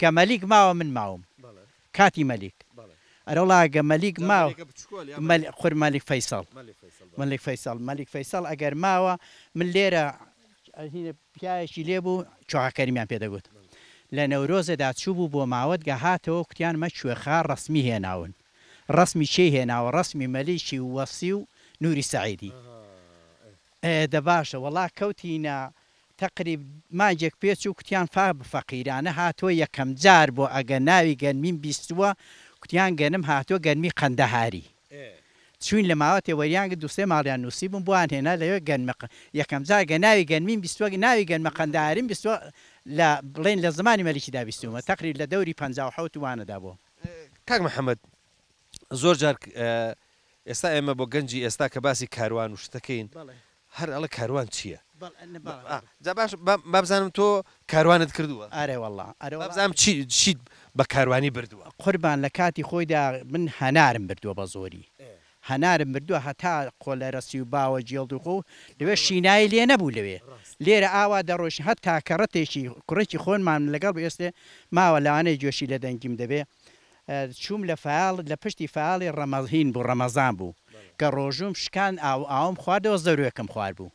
S6: گەمەلیک ماوە من ماوم کاتی مەلیک ئەرە وڵا گەمەلیک ماوە خور مەلیک فەیساڵ ئەگەر ماوە من لێرە پیاوێکی لێبوو چۆکەریمیان پێدەگوت لە نەورۆزەدا چوو بوو بۆ ماوەت گە هاتەوە کوتیان مە کوێخا ڕسمی هێناون ڕسمی چێ هێناوە ڕسمی مەلیکی وەسی و نووری سەعیدی دە باشە وڵا کەوتینە تقریب مانجێک پێچ و کوتیان فا فەقیرانە هاتووە یەکەم جار بۆ ئەگە ناوی گەنمیم بیستووە کوتیان گەنم هاتووە گەنمی قەندەهاری چوین لە ماوەتێ وەریانگە دوسێ ماڵیان نووسی بووم بۆیان هێنا لەوێ گەنمە یەکەم جار گە ناوی گەنمیم بیستووە ناوی گەنمە قەندەهاریم بیستووە لە بڵێن لە زمانی مەلیکیدا بیستومە تقریب لە دەوری 57 وانەدا بوو
S1: کاک محەممەد زۆر جار ئێستا ئێمە بۆ گەنجی ئێستا کە باسی کاروان و شتەکەین هەر ئەڵە کاروان چییە؟ باش بابزانم تۆ کاروانت کردووە
S6: ئارێ وەڵا
S1: بابزانم چیت بە کاروانی بردووە
S6: قوربان لە کاتی خۆیدا من هەنارم بردووە بە زۆری هەنارم بردووە هەتا قۆلەرەسی و باوە جێڵد و خۆ لەوێ شینایی لێ نەبوو لەوێ لێرە ئاوا دەڕۆژ هەتا کەڕەتێکی کوڕێکی خۆنمان لەگەڵ ئێستێ ماوە لەوانەیە جۆشی لە دەنگیم دەبێ چووم لە فعال لە پشتی فعالی ڕەمەزین بوو ڕەمەزان بوو کە ڕۆژوم شکان ئاوم خواردەوە زەروێکم خوارد بوو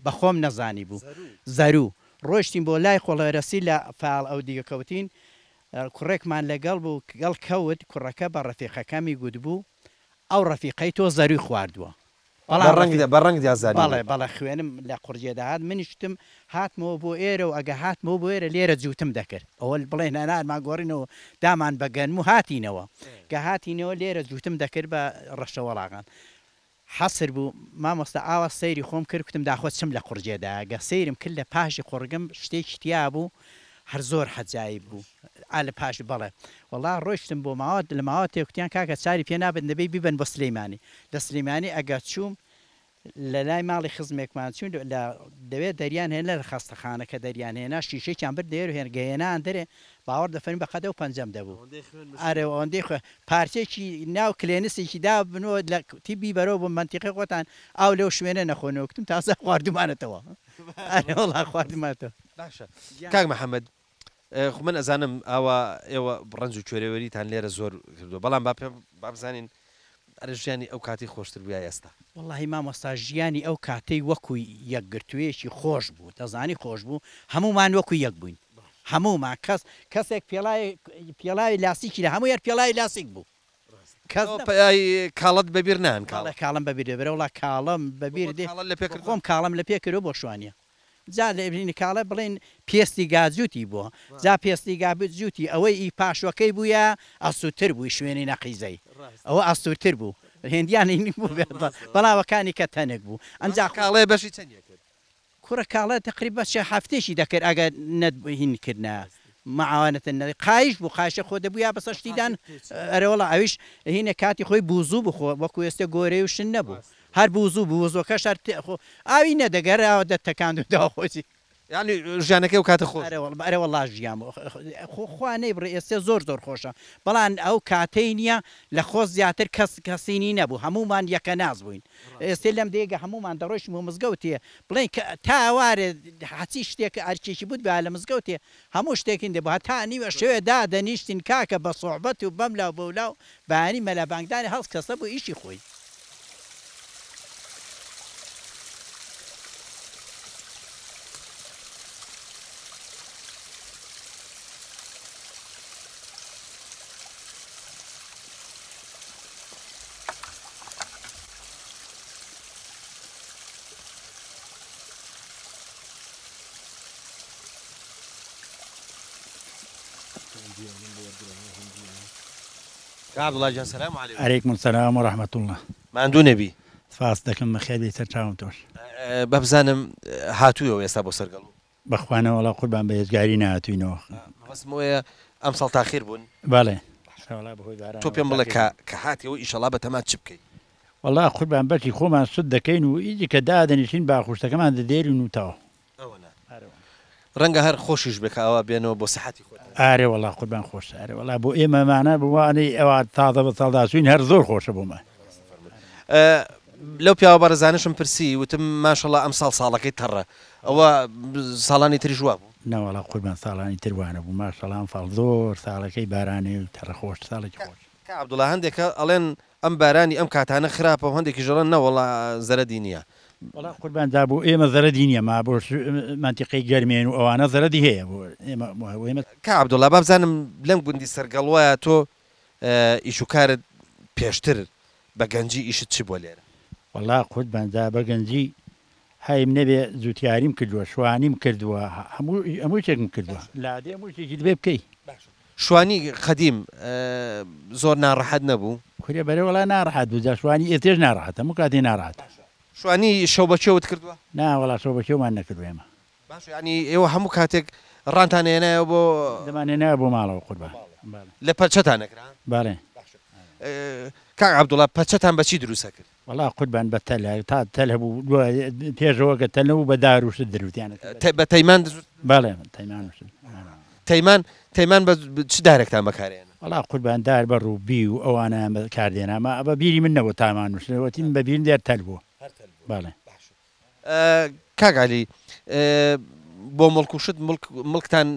S6: بەخۆم نەزانی بوو زەرو ڕۆشتین بۆ لای قۆڵەرەسی لە فعال ئەو دیگە کەوتین کوڕێکمان لەگەڵ بوو گەڵ کەوت کوڕەکە بە ڕەفیقەکەمی گوت بوو ئەو ڕەفیقەی تۆ زەروی خواردووە
S1: بەڕەنگ دیازاری
S6: بەڵێ خوێنم لە قورجێداهات منیشتم هاتمەوە بۆ ئێرە و ئەگە هاتمەوە بۆ ئێرە لێرە جووتم دەکرد ئەوە بڵێن هەنارمان گۆڕینەوە دامان بەگەنم و هاتینەوە کە هاتینەوە لێرە جووتم دەکرد بە ڕەشەوەڵاغان حەسر بوو مامۆستا ئاوا سەیری خۆم کرد کوتم داخۆت چم لە قورجێدا گە سەیرم کرد لە پاشی قورگم شتێکی تیا بوو هەر زۆر حەجایب بوو لە پاش بەڵێ وەڵا ڕۆیشتم بۆ ماوەت لە ماوە تێکوتیان کاکە چاری پێ نابن دەبێ بیبن بە سلەیمانی لە سلەیمانی ئەگە چووم لە لای ماڵی خزمێکمان چوون دەوێت دەریان هێنا لە خەستەخانەکە دەریان هێنا شیشەیان برد دێر و هێنگەهێنان دەرێ باوەڕ دەفەرین بە قەدە و پەنجەم دەبوو ئارێ ئەوەندەی خۆ پارچێکی ناو کلێنسێکی دا بنەوە لە تیبی بەرەوە بۆ منتیقی خۆتان ئاو لەو شوێنە نەخۆنەوەکتم تازە خواردمانەتەوە ئارێ وەڵا خواردمانەوە
S1: باشە کاک محەممەد خو من ئەزانم ئاوا ئێوە ڕنج و کوێرەوەریتان لێرە زۆر کردووە بەڵام با بزانین ئەرە ژیانی ئەو کاتی خۆشتر بووە ئێستا
S6: واللهی مامۆستا ژیانی ئەو کاتەی وەکو یەکگرتوویەکی خۆش بوو دەزانی خۆش بوو هەمومان وەکو یەک بووین هەمومان کەسێک پێڵاوی لاسیکی لە هەموو یار پێڵاوی لاسیک بوو
S1: کاڵت بەبیر نان
S6: کاڵم بەبیر دەبێت وڵا کاڵم بەبیر خۆم کاڵم لە پێکردەوە بۆ شوانیە جا لەبرینی کاڵە بڵێن پێستی گازوتی بووە جا پێستی گازوتی ئەوەی ئی پاشوەکەی بووە ئەسووتر بووی شوێنی نەقیزەی ئەوە ئەسوورتر بوو هێندیانی بوو بەڵاوەکانی کە تەنێک بوو ئەنجا
S1: کاڵێ بەشی چەندێک کرد
S6: کوڕە کاڵە تقریبا چه هەفتێکی دەکرد ئەگەر نەهینکردە معاوانەتن قایش بوو قاشە خۆ دەبووە بەسە شتیدان ئەرەوەڵە ئەویش هینە کاتی خۆی بوزوو بخۆ وەکو ئێستا گۆرەی و شن نەبوو هەر بوزوو بوزۆکە شەر ئاوی نەدەگەرەوە دەتەکاند و داخۆتی
S1: ینی ژیانەکەی و کاتە خۆش
S6: ئەرە وەڵا ژیام خوانەی بڕێ ئێستا زۆر خۆشە بەڵام ئەو کاتەی نییە لە خۆ زیاتر کەسینی نەبوو هەمومان یەکە ناز بووین ئێستا لەم دێگە هەمومان دەڕۆیشم و مزگەوتێ بڵێن تا ئەوارێ حچی شتێک ئەرچێکی بوو بە لە مزگەوتێ هەموو شتێکین دەبوو تا نیوە شوێ دادەنیشتین کاکە بە سوحبەت و بەم لاو بەولاو بەانی مەلا بانگدانی هەڵس کەسە بوو ئیشی خۆی
S1: عبدوڵای جان سەلام عەلەیکم
S7: عليكم السلام ورحمة الله
S1: ماندوو نەبی
S7: سپاس دەکەم بەخێر سەر چاوم تۆش
S1: بەبزانم هاتوویەوە ئێستا بۆ سەرگەڵوو
S7: بەخوانەوە وڵا قوربان بە هێزگاری نهاتووینەوە
S1: بەسمەوەیە ئەم ساڵ تاخیر بوون
S7: بەڵێ
S1: تۆ پێم بڵێ کە هاتیەوە ئیشەڵا بە تەمات چ بکەیت
S7: وڵا قوربان بەرکی خۆمان سود دەکەین و ئیدی کە دادەنیشین باخوشتەکەمان دەدێرین و تاوە
S1: ڕەنگە هەر خۆشیش بکەوە بێنەوە بۆ سەحەتی خۆت
S7: ئارێ وڵا قوربان خۆش ئارێ وڵا بۆ ئێمەمانە بوانەی ئەوە تازە بە ساڵداسوین هەر زۆر خۆشە بوومە
S1: لەو پیاوە بەڕێزانشم پرسی وتم ماشەڵڵا ئەم ساڵ ساڵەکەی تەڕە ئەوە ساڵانی تری ژوا بوو
S7: نەوەڵا قوربان ساڵانی تروانە بوو ماشەڵام فاڵ زۆر ساڵەکەی بارانێ و تەڕە خۆش ساڵێکی خۆش
S1: عەبدوڵا هەندێکە ئەڵێن ئەم بارانی ئەم کاتانە خراپە و هەندێکی ژەڵەن نەوەڵا زەرەدی نییە
S7: وڵا قوربان دا بۆ ئێمە زەرەدی نییە ما بۆ منتیقەی گەرمێن و ئەوانە زەرەدی هەیە بۆ ئێمە
S1: کا عەبدوڵا با بزانم لەم گوندی سەرگەڵوایە تۆ ئیش و کارت پێشتر بە گەنجی ئیشت چی بۆ لێرە
S7: وڵا قوربان دا بە گەنجی هایم نەبێ زووتیاریم کردووە شوانیم کردووە هەموو شتێکم کردووە لادێ هەموو شتێکی دەبێ بکەی
S1: شوانی خەدیم زۆر ناڕەحەت نەبوو
S7: کورێ بەرێ وڵا ناڕەحەت بوو جا شوانی ئێتێش ناڕەحەت هەموو کاتێ ناڕەحەت
S1: شوانی شەو بەچێوت کردووە
S7: نا وڵا شەو بەچێومان نەکردو ئێمە
S1: باش ینی ئێوە هەموو کاتێک ڕانتان هێنایەوە بۆ
S7: دەمانێنایە بۆ ماڵەوە قوربان
S1: لە پەچەتان نەکران
S7: باڵێ
S1: کاک عەبدوڵا پەچەتان بەچی دروستە کرد
S7: وڵا قوربان بە تەل تا تەل هەبوو پێشەوە کە تەل نەبوو بە دار و شت دروستیانە
S1: بە تەیمان
S7: باڵێ تەیمان وشت
S1: تەیمان بە چ دارێکتان بەکارێنە
S7: وڵا قوربان دار بە ڕووبی و ئەوانە بەکاردێنا ئەمە بە بیری من نەبوو تامان وشتەوەتیم بە بیر دێر تەل بووە باڵێ
S1: کاگالی بۆ مڵکوشت مڵکتان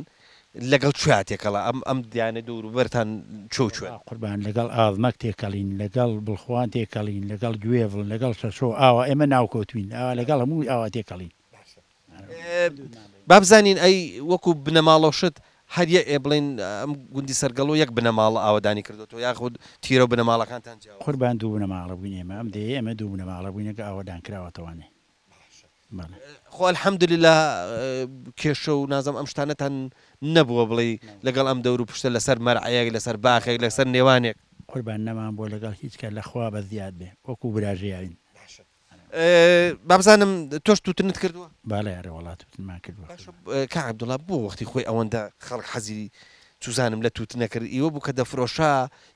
S1: لەگەڵ کوێ تێکەڵا ئەم دیانە دوور و بەرتان چوچوێ
S7: قوربان لەگەڵ ئازمەک تێکەڵین لەگەڵ بڵخوان تێکەڵین لەگەڵ گوێڤڵ لەگەڵ شەشۆ ئاوا ئێمە ناوکەوتوین ئاوا لەگەڵ هەموو ئاوا تێکەڵین
S1: با بزانین ئەی وەکو بنەماڵەوشت هەر بڵین ئەم گوندی سەرگەڵۆ یەک بنەماڵ ئاوادانی کردوەوە یاخود تیرە و بنەماڵەکانتان جیاوە
S7: قوربان دوو بنەماڵە بووین ئێمە ئەم دێ ئێمە دوو بنەماڵە بووینەکە ئاوادان کراوەتەوانێ
S1: خۆ الحەمدولله کێشە و نازم ئەم شتانەتان نەبووە بڵێ لەگەڵ ئەم دەور و پشتە لەسەر مەرعەیەک لەسەر باخێک لەسەر نێوانێک
S7: قوربان نەمان بۆ لەگەڵ هیچ کە لەخوا بە زیاد بێ وەکو براژیاوین
S1: بابزانم تۆش تووتنت کردووە
S7: باڵێ یارە وڵات تووتنمان کردووە
S1: کا عەبدوڵا بۆ وەختی خۆی ئەوەندە خەڵک حەزی توزانم لە تووتنە کرد ئیوە بوو کە دەفرۆشا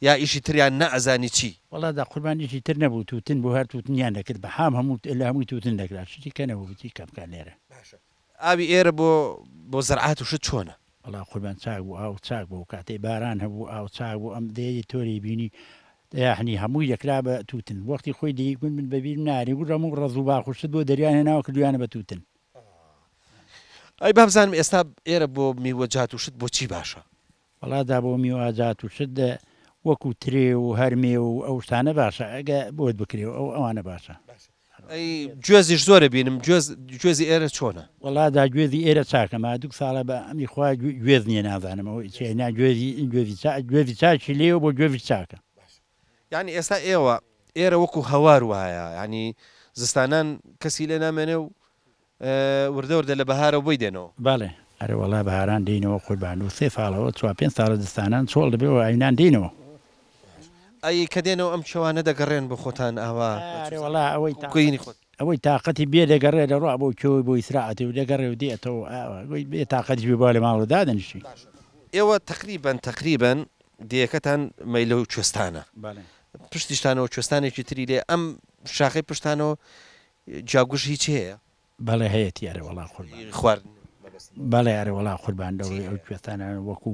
S1: یا ئیشی تریان نەئەزانی چی
S7: وڵا دا قوربانیشی تر نەبوو تووتن بۆ هەر تووتنیان دەکرد بە حام هەموو لە هەمووی تووتن دەکرات شتی کەنەوە بتی کە بکات لێرە
S1: ئاوی ئێرە بۆ زەرعات و شت چۆنە
S7: وڵا قوربان چاک بوو ئاو چاک بوو کاتێ باران هەبوو ئاو چاک بوو ئەم دێ تۆری بینی یاحنی هەمووی یەکرا بە تووتن وەختی خۆی دیگون من بەبیر ناری بوو ڕەموو ڕەز و باخوشت بۆ دەریان هێناوە کردویانە بە تووتن
S1: ئەی بابزانم ئێستا ئێرە بۆ میوەجات و شت بۆ چی باشە
S7: وڵادا بۆ میوەجات و شت وەکو ترێ و هەرمێ و ئەو شتانە باشە ئەگە بۆت بکرێ و ئەوانە باشە.
S1: ئەی گوێزیش زۆرە بینم گوێزی ئێرە چۆنە؟
S7: وڵادا گوێزی ئێرە چاکەما دوو ساڵە بە ئەمی خوا گوێز نییە نازانمەوە چێنا گوێزی چاکی لێەوە بۆ گوێوی چاکە.
S1: یعنی ئێستا ئێوە ئێرە وەکو هەوار وایە ینی زستانان کەسی لێ نامێنێ و وردەوردە لە بەهارە بۆی دێنەوە.
S7: بەڵێ ئەرە وڵا بەهاران دێنەوە قوربان و 3 ساڵەوە 4 ساڵە دستانان چۆڵ دەبێەوە ئاینان دێنەوە.
S1: ئەی کە دێنەوە ئەم چێوانە دەگەڕێن بە خۆتان ئاوا
S7: وڵا
S1: کوینی خۆت
S7: ئەوەی تااقەتی بێ دەگەڕێ لە ڕوا بۆ کێوەی بۆ ئیسراعەتی و دەگەڕێ و دێتەوە بێ تااقەتی بێ لە ماڵ و دادەنیشی.
S1: ئێوە تقریبان دیەکەتان مەیلە و کوێستانە پشتیشتانەوە کوێستانێکی تری لێ ئەم شاخی پشتانەوە جاگوش هیچ هەیە؟
S7: بەڵێ هەیەی یارە وڵا
S1: خوارد
S7: بەڵێ یارە وڵا قوربان دەوڵی ئەو کوێستانە وەکو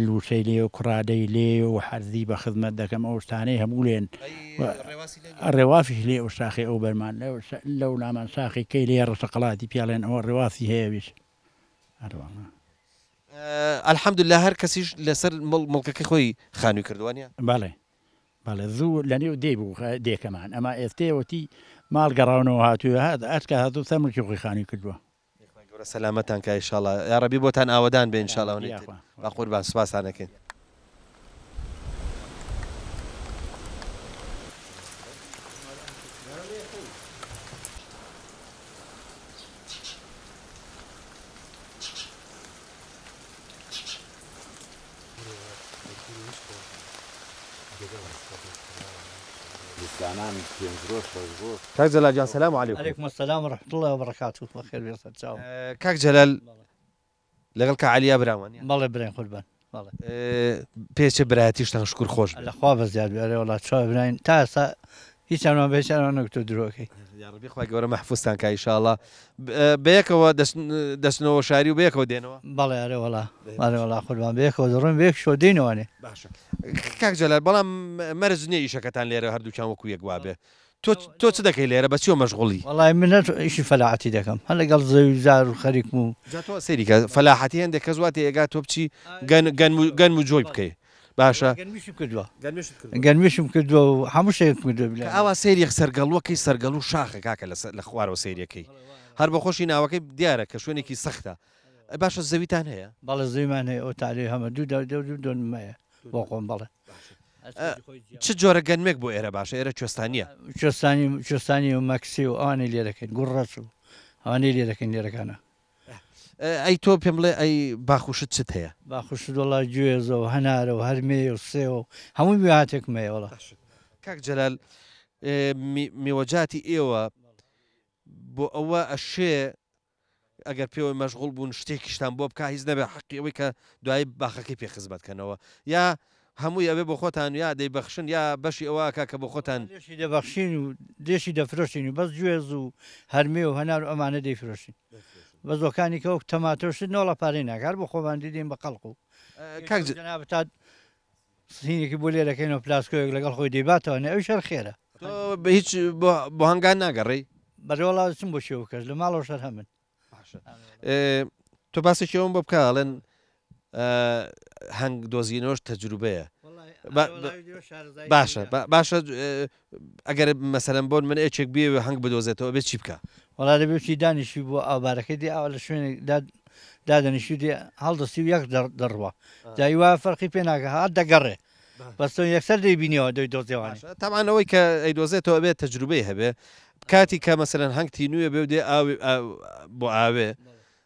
S7: لوچەی لێ و کوڕادەی لێ و حەرزی بە خزمەت دەکەم ئەو شتانەی هەموو لێن ڕێوافیش لێ ئەو شاخی ئەو بەرمان لەو نامان شاخی کەی لێ ڕەشەقڵاتی پیاڵێن ئەوە ڕێواسی هەیەویش
S1: ئەلحەمدوللا هەر کەسیش لەسەر مڵکەکەی خۆی خانووی کردوانە؟
S7: بەڵێ بەڵێ زوو لە نێو دێ بوو دێکەمان ئەمە ئێستێوەتی ماڵ گەڕاونەوە هاتووە ئەچکە هاتوو سەمرکی خۆی خانووی کردووە.
S1: سەلامەتان کە ئینشاڵڵا یا ڕەبی بۆتان ئاوەدان بێ ئینشاڵڵا با قوربان سوپاسانەکەین. کاک جەلال جان سەلام عەلیکوم.
S8: عليكم السلام ورحمة الله وبركاته بخير بيصل تشاو.
S1: کاک جەلال لەگەڵ کە عەلیا براوانە
S8: والله برين قربان والله.
S1: پێچە برایەتیشتان شکر خۆش بێ.
S8: الأخوة بزياد بيري والله تشاو برين تاسا هیچ ئەوە بێش نەکتو درۆکەی.
S1: یا ڕەبی خوای گەورە مەحفوظتان کە ئینشاڵڵا بەیەکەوە دەچنەوە شاری و بەیەکەوە دێنەوە.
S8: بەڵێ ئەرێ وڵا ئەرێ وڵا قوربان بەیەکەوە دەڕۆین بەیەک شۆ دێنەوەنێ.
S1: باشە کاک جەلال بەڵام مەرج نییە ئیشەکەتان لێرە هەردووکیان وەکو یەک وا بێ. تۆ چ دەکەی لێرە بەچیەوە مەشغوڵی؟
S8: وڵای من ئیشی فەلاحەتی دەکەم هەر لەگەڵ زەوی زار و خەریکم و
S1: تۆ سەیریکە فەلاحەتی هەندێک کەس واتە ئێگا تۆ بچی گەن و جۆی بکەی باشە
S8: گەنمیشم کردووە گەنمیشم کردووە و هەموو شێک کردو
S1: ئاوا سەیرێک سەرگەڵوەکەی سەرگەڵ و شاخە کاکە لە خوارەوە سەیرەکەی هەر بە خۆشی ناوەکەی دیارە کە شوێنێکی سەختە. باشە زەویتان هەیە؟
S8: بەڵێ زەویمان هەیە ئەو تاالێ هەمە دوو دۆنمەیە بۆ خۆم بەڵێ.
S1: چ جۆرە گەنمێک بۆ ئێرە باشە ئێرە کوێستانیە؟
S8: کوێستانی و مەکسی و ئەوانەی لێ دەکەین گوڕەچ و ئەوانەی لێ دەکەین لێرەکانە.
S1: ئەی تۆ پێم بڵێ ئەی باخوشت چت هەیە؟
S8: باخوشت وڵای گوێزە و هەنارە و هەرمێ و سێوە و هەمووی میواتێکمەیە وڵا.
S1: کاک جەلال میوەجاتی ئێوە بۆ ئەوە ئەشێ ئەگەر پێوە مەشغوڵ بوون شتێکیشتان بۆ بکە هیچ نەبێ حەقی ئەوەی کە دوای باخەکەی پێ خزمەتکەنەوە یا هەمووی ئەوێ بۆ خۆتان یا دەیبەخشن یا بەشی ئەوە کاکە بۆ خۆتان
S8: دێشی دەبەخشین و دێشی دەفرۆشین و بەس گوێز و هەرمێ و هەنار و ئەمانە دەیفرۆشین بە زۆکانی کەوە تەماتۆشت نۆڵە پارەی ناکار بۆ خۆمان دیدین بە قەڵق و تا سینێکی بۆ لێرەکەینەوە پلاسکۆیەک لەگەڵ خۆی دەیباتەوە ئەوی شەر خێرە
S1: بە هیچ بۆ هەنگان ناگەڕی
S8: بەرەوەڵاچم بۆ شێوە کەس لە ماڵەوە شەر هەمن.
S1: تۆ باسێکیەوەم بۆ بکڵێن هەنگ دۆزینەوەش تەجروبەیە باشە ئەگەر مەسەرەن بۆن من ئێچێک بێ هەنگ بدۆزێتەوە بێت چی بکە؟
S8: وڵا دەبێتی دانیشی بۆ ئاوبارەکەی دی ئاوا لە شوێنێک دادەنیشی دی هەڵدەستی و یەک دەڕوە دایوا فەرقی پێ ناکە هات دەگەڕێ بەستۆ یەکسەر دەیبینیەوە دەی دۆزێوانی
S1: تاوانەوەی کە ئەیدۆزێتەوە بێت تەجروبەی هەبێ کاتی کە مەسەرەن هەنگتی نوێ بێ دێ بۆ ئاوێ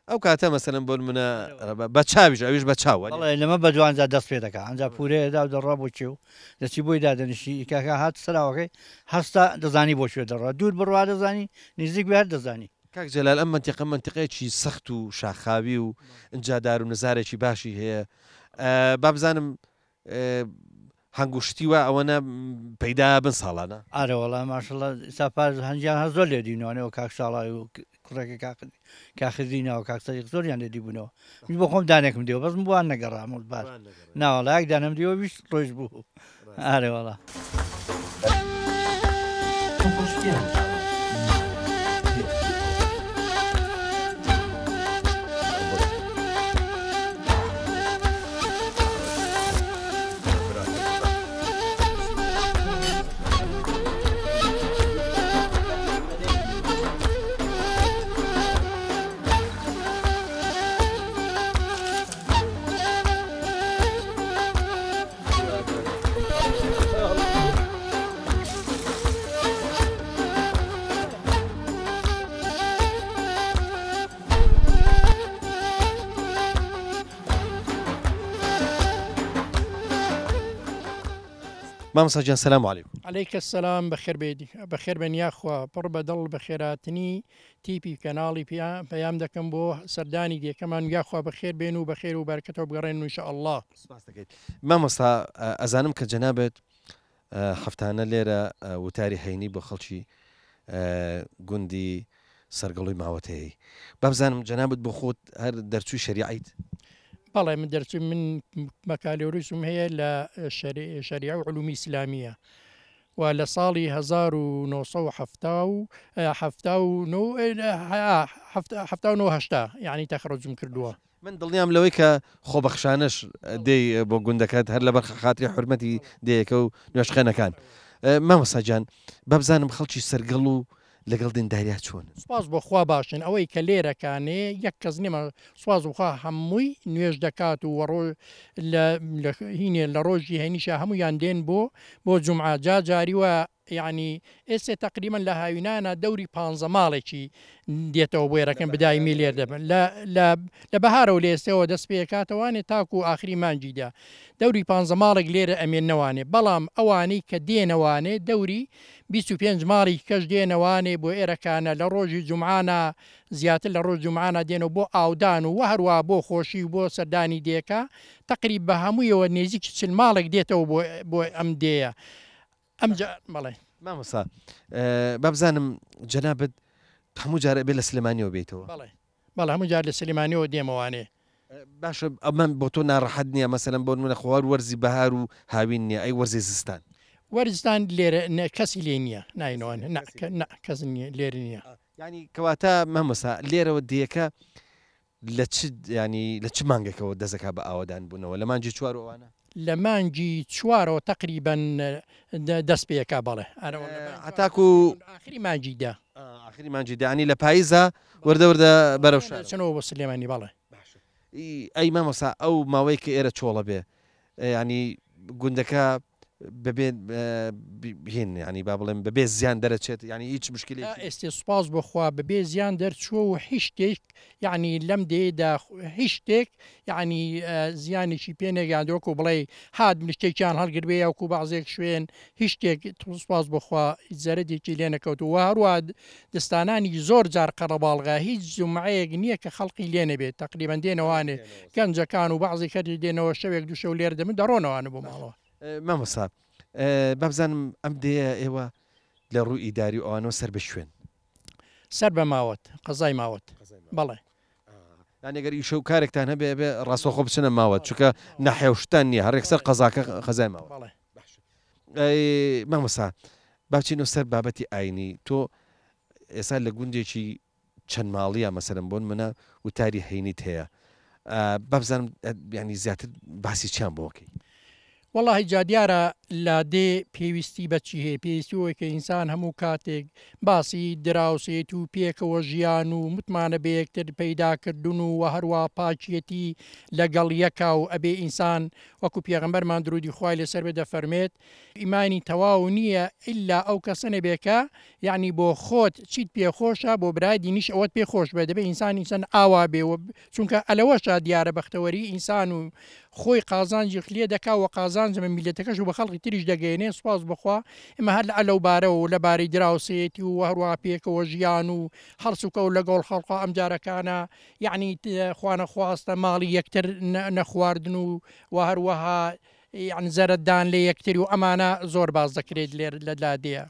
S1: ئەو کاتە مەسەرم بۆن منە بە چاویش ئەویش بە چاوە
S8: لەمە بە دوانجا دەست پێ دەکە ئەنج پورەیەدا دەڕوا بۆ چێ و دەچی بۆی دادەنیشی کاکە هات سەراوەکەی هەستا دەزانی بۆ شوێ دەڕوا دوور بڕوا دەزانی نزیک بێت دەزانی.
S1: کاک جەلال ئەم منتیقەیەکی سەخت و شاخاوی و ئەنجادار و نزارێکی باشی هەیە با بزانم هەنگوشتی وە ئەوەنە پەیدا بن ساڵانە؟
S8: ئارە وەڵا ماشەڵڵا ساپاز هەنجیان هە زۆر لێ دینەوەنەوە کاک ساڵای و کوڕێکی کاخدینەوە کاکسەری زۆریان لێ دیبوونەوە من بۆ خۆم دانێکم دیەوە بەس بووان نەگەڕامل باش ناوەڵایەک دانم دیەوە ویست ڕۆژ بوو ئارێ وەڵا.
S1: مامۆستاجیان سەلام عەلەیکوم.
S9: عليك السلام بخير بيدي بخير بن ياخوا بربە دڵ بەخێراتنی تیپی کەناڵی پەیام دەکەم بۆ سەردانی دیەکەمان یاخوا بەخێر بێن و بەخێر و بەرەکەتەوە بگەڕێن و ئینشاءالله.
S1: مامۆستا ئەزانم کە جەنابەت هەفتانە لێرە وتاری هەینی بۆ خەڵکی گوندی سەرگەڵووی ماوەتەیە با بزانم جەنابەت بۆ خۆت هەر دەرچووی شەریعیت.
S9: بەڵێ من دەرچوو من مەکالێوریزم هەیە لە شەریعە و علومی ئیسلامیە و لە ساڵی 1970 یعنی تەخرەجم کردووە.
S1: من دڵنیام لەوەی کە خۆبەخشانەش دێ بۆ گوندەکەت هەر لەبەر خاتری حورمەتی دەیەکە و نوێشخێنەکان. مامۆستاجان با بزانم خەڵکی سەرگەڵ و لەگەڵ دینداریا چۆن.
S9: سوپاس بۆ خوا باشن ئەوەی کە لێرەکانێ یەک کەس نیمە سواز بخوا هەمووی نوێژ دەکات و هینێ لە ڕۆژی هەینیشە هەمویان دێن بۆ جومعە جاری وە یعنی ئێستا تقریبا لە هاوینانە دەوری 15 ماڵێکی دێتەوە بۆ ێرەکەم بدایمی لێر دەبن لە بەهارەوە لە ئێستەوە دەست پێکاتەوانێ تاکو و ئاخری مانجیدا دەوری 15 ماڵێک لێرە ئەمێنەوانێ بەڵام ئەوانەی کە دێنەوانێ دەوری 25 ماڵی کەش دێنەوانێ بۆ ئێرەکانە لە ڕۆژی جومعانە زیاتر لە ڕۆژ جومعانە دێنەوە بۆ ئاودان و هەروە بۆ خۆشی و بۆ سەردانی دێکە تقریب بە هەموویەوە نێزیکی 40 ماڵێک دێتەوە بۆ ئەم دێیە. ئەمجا بەڵێ
S1: مامۆستا با بزانم جەنابەت هەموو جارە بێ لە سلێمانیەوە بێتەوە.
S9: بەڵێ هەموو جار لە سلێمانیەوە دێمەوانێ.
S1: باشە ئەمە بۆ تۆ ناڕەحەت نییە مەسەلەن بۆ منە خوار وەرزی بەهار و هاوین نییە ئەی وەرزی زستان
S9: وەرزستان لێرە کەسی لێ نییە ناینەوان کەس لێرە نییە.
S1: ینی کەواتە مامۆستا لێرەوە دیەکە لە ینی لە چ مانگێکەوە دەزەکا بە ئاوادان بوونەوە لە مانجی چوارەوەوانە
S9: لە مانجی چوارەوە تقریبا دەست پێەکە بەڵێ
S1: هەتاکو
S9: ئاخری مانجیدا
S1: ئاخری مانجیدا ینی لە پاییزە وەردە بەرەو
S9: شارچنەوە بۆ سلێمانی بەڵێ.
S1: ئەی مامۆستا ئەو ماوەی کە ئێرە چۆڵە بێ ینی گوندەکە ببێت بهێن ینی با بڵێم بەبێ زیان دەرەچێت ینی هیچ مشکلی
S9: ئێستی سوپاس بخوا بەبێ زیان دەرچووە و هیچ شتێک یعنی لەم دێدا هیچ شتێک یعنی زیانێکی پێنەگەاندۆک و بڵێ هات شتێکیان هەڵگربێ یاکو بەعزێک شوێن هیچ شتێک سوپاس بخوا زەرەدێکی لێ نەکەوتوە هەروە دەستانانی زۆر جار قەرەباڵغا هیچ جومعەیەک نییە کە خەڵقی لێ نەبێت تقریبا دێنەوانێ گەنجەکان و بەعزی کەری دێنەوە شەوێک دوو شەو لێر دەمن دەڕۆنەوانە بۆ ماڵەوە.
S1: مامۆستا با بزانم ئەم دەیە ئێوە لە ڕووی ئیداری ئەوانەوە سەر بە شوێن
S9: سەر بە ماوەت قەزای ماوەت بەڵێ
S1: یانەگەر ئیشە و کارێکتان هەبێ بێ ڕاستەخۆ بچنە ماوەت چونکە نەحێوشتان نییە هەرێک سەر قەزاکە خەزای ماوە. مامۆستا باچینەوە سەر بابەتی ئاینی تۆ ئێستا لە گوندێکی چەند ماڵیە مەسەرم بۆن منە وتاری هەینیت هەیە با بزانم ینی زیاتر باسی چیان بۆکەی.
S9: والله جادیارە لا دێ پێویستی بەچی هەیە پێویستیەوەی کە ئینسان هەموو کاتێک باسی دراوسێت و پێکەوە ژیان و متمانە بە یەکتر پەیداکردن و هەروە پاچیەتی لەگەڵ یەکا و ئەبێ ئینسان وەکو پێغەمبەرمان درودی خوای لەسەر بێ دەفەرمێت ئیمانی تەواو نییە ئللا ئەو کەسە نەبێکە یعنی بۆ خۆت چیت پێخۆشە بۆ برای دینیش ئەوەت پێخۆش بێ دەبێ ئینسان ئاوا بێوە چونکە ئەلەوەشە دیارە بەختەوەری ئینسان و خۆی قازانجی خلێ دەکا و قازانجمە میلەتەکەش و بە خەڵکی تریش دەگەێنێ سوپاس بخوا ئمە هەر لەو بارەوە و لەبارەی دراوسێتی و هەروە پێکەوە ژیان و هەڵسوکە و لەگەڵ خەڵقا ئەم جارەکانە یعنی خوانە خواستە ماڵی یەکتر نەخواردن و هەروەها یان زەرەدان لێ یەکتری و ئەمانە زۆر باز دەکرێت لێر لە لادەیە.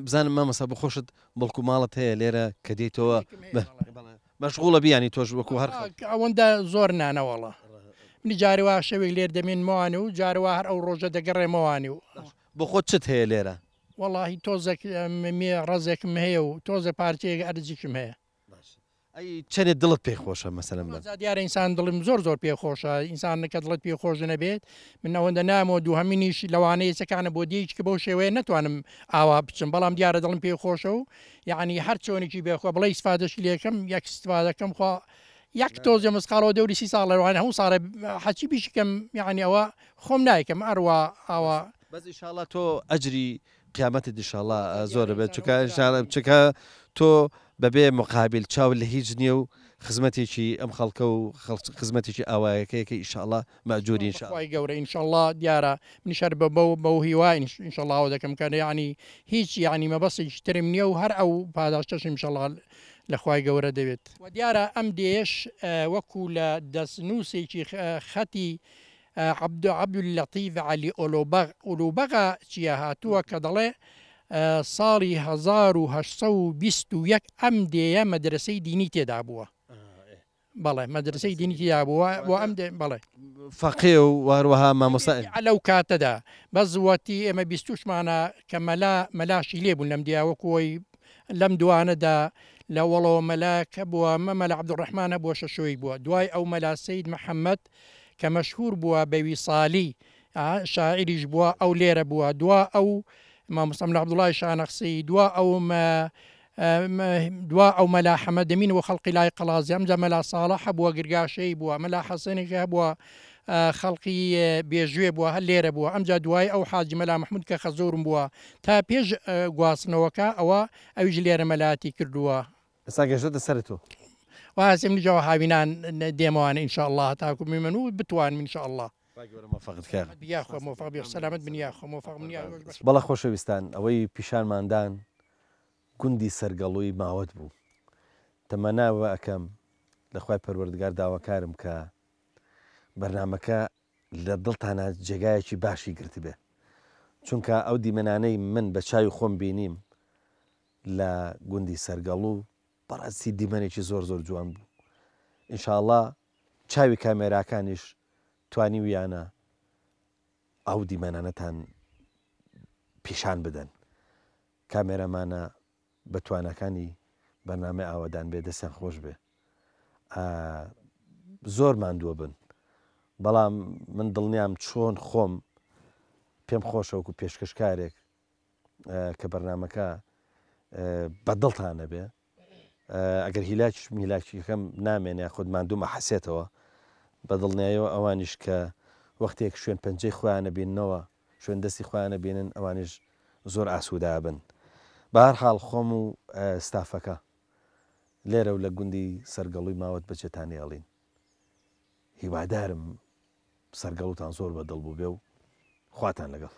S1: بزانم مامۆستا بخۆشت بەڵکو ماڵت هەیە لێرە کە دێتەوە مەشغوڵە بیانی تۆش وەکو هەر
S9: ئەوەندە زۆر نانەوەڵە منی جاروا شەوێک لێر دەمێنمەوانێ و جاروا هەر ئەو ڕۆژە دەگەڕێمەوانێ و
S1: بۆ خۆت چت هەیە لێرە
S9: وەڵاهی تۆزێک ڕزێکم هەیە و تۆزە پارتێک ئەرزیکم هەیە.
S1: ئەی چەندێت دڵت پێخۆشە مەسەلەن
S9: دیارە ئینسان دڵم زۆر پێخۆشە ئینسانەکە دڵت پێخۆش نەبێت من ئەوەندە نامەوە دوو هەمینیش لەوانەیە چەکانە بۆ دییچکە بەو شێوەیە ناتوانم ئاوا بچم بەڵام دیارە دڵم پێخۆشە و یعنی هەر چۆنێکی بێخۆ بڵێ ئیسفادەشی لێکم یەک ئیسفادەکەم خوا یەک تۆزێ مسقالەوە دەوری 30 ساڵ لەوانە هەموو ساڵە حەچی بیشکەم یعنی ئەوە خۆم نایکەم ئەروە ئاوا
S1: بەس ئینشاڵڵا تۆ ئەجری قیامەتت ئینشاڵڵا زۆرە بێت چکە تۆ بەبێ مقابل چاو لە هیچ نییە و خزمەتێکی ئەم خەڵکە و خزمەتێکی ئاوایەکەیەکە ئیشاءالله ماجووری
S9: خی گەورە ئینشاءالله دیارە منیشار بەو هیوای ئینشاءالله دەکەم کە ینی هیچ ینی مەبەسێکی ترم نییە و هەر ئەو پاداشتەش ئینشاءالله لەخوای گەورە دەوێت و دیارە ئەم دێش وەکو لە دەستنووسێکی خەتی عەبدوللەتیف عەلی ئۆلۆبەغا چیە هاتووە کە دەڵێ ساڵی 1920 ئەم دێیە مەدرسەی دینی تێدا بووە بەڵێ مەدرسەی دینی تێدا بووە بۆ ئەم بەڵێ
S1: فەقێ و واروەها مامۆستا
S9: لەو کاتەدا بە زوەتی ئێمە بیستوشمانە کە مەلاشی لێبوون لەم دیاوەکۆی لەم دوانەدا لە وەڵەوە مەلاکە بووە مەمەلا عەبدوڕەحمانە بووە شەشۆی بووە دوای ئەو مەلا سەید محەممەد کە مەشهور بووە بە ویساڵی شاعریش بووە ئەو لێرە بووە دوا ئەو مامۆستا عەبدوڵای شانەخسی دوا ئەو مەلا حەمەدەمین و خەڵقی لای قەڵازی ئەمجا مەلا ساڵح بووە گرگاشەی بووە مەلا حەسەنێکە بووە خەڵقی بێژوێ بووە هەر لێرە بووە ئەمجا دوای ئەو حاجی مەلا محمود کە خەزۆرم بووە تا پێش گواستنەوەکە ئەوە ئەویش لێرە مەلاتی کردووە
S1: ئێستا گەشتە سەرتۆ
S9: وازم لەجاوە هاوینان دێمەوانە ئینشاءالله تاکو میمەن و بتوانین ئینشاءالله سەلامەت بنیاخۆ مۆفەق
S1: بەڵە خۆشەویستان ئەوەی پیشانماندان گوندی سەرگەڵووی ماوەت بوو تەمەناوە ئەەکەم لەخوای پەروەردگار داواکارم کە بەرنمەکە لە دڵتانە جێگایەکی باشی گرت بێ چونکە ئەو دیمەنانەی من بە چاوی خۆم بینیم لە گوندی سەرگەڵوو بەڕاستی دیمەنێکی زۆر جوان بوو ئینشاءالله چاوی کامێراکانیش توانی ویانە ئەو دیمەنانەتان پیشان بدەن کامێرەمانە بە توانەکانی بەرنامە ئاوادان بێ دەستیان خۆش بێ زۆر ماندووە بن بەڵام من دڵنیام چۆن خۆم پێم خۆشەوەکو پێشکەشکارێک کە بەرنمەکە بەدڵتانە بێ ئەگەر میلاکیەکەم نامێنێ خۆت ماندوومە حەسێتەوە بە دڵنیایەوە ئەوانیش کە وەختێک شوێن پەنجەی خۆیانە بیننەوە شوێن دەستی خۆیانە بینن ئەوانیش زۆر ئاسوودا بن بە هەر حاڵ خۆم و ستافەکە لێرە و لە گوندی سەرگەڵووی ماوەت بەچێتانێڵین هیوادارم سەرگەڵوتان زۆر بەدڵ بوو بێ و خواتان لەگەڵ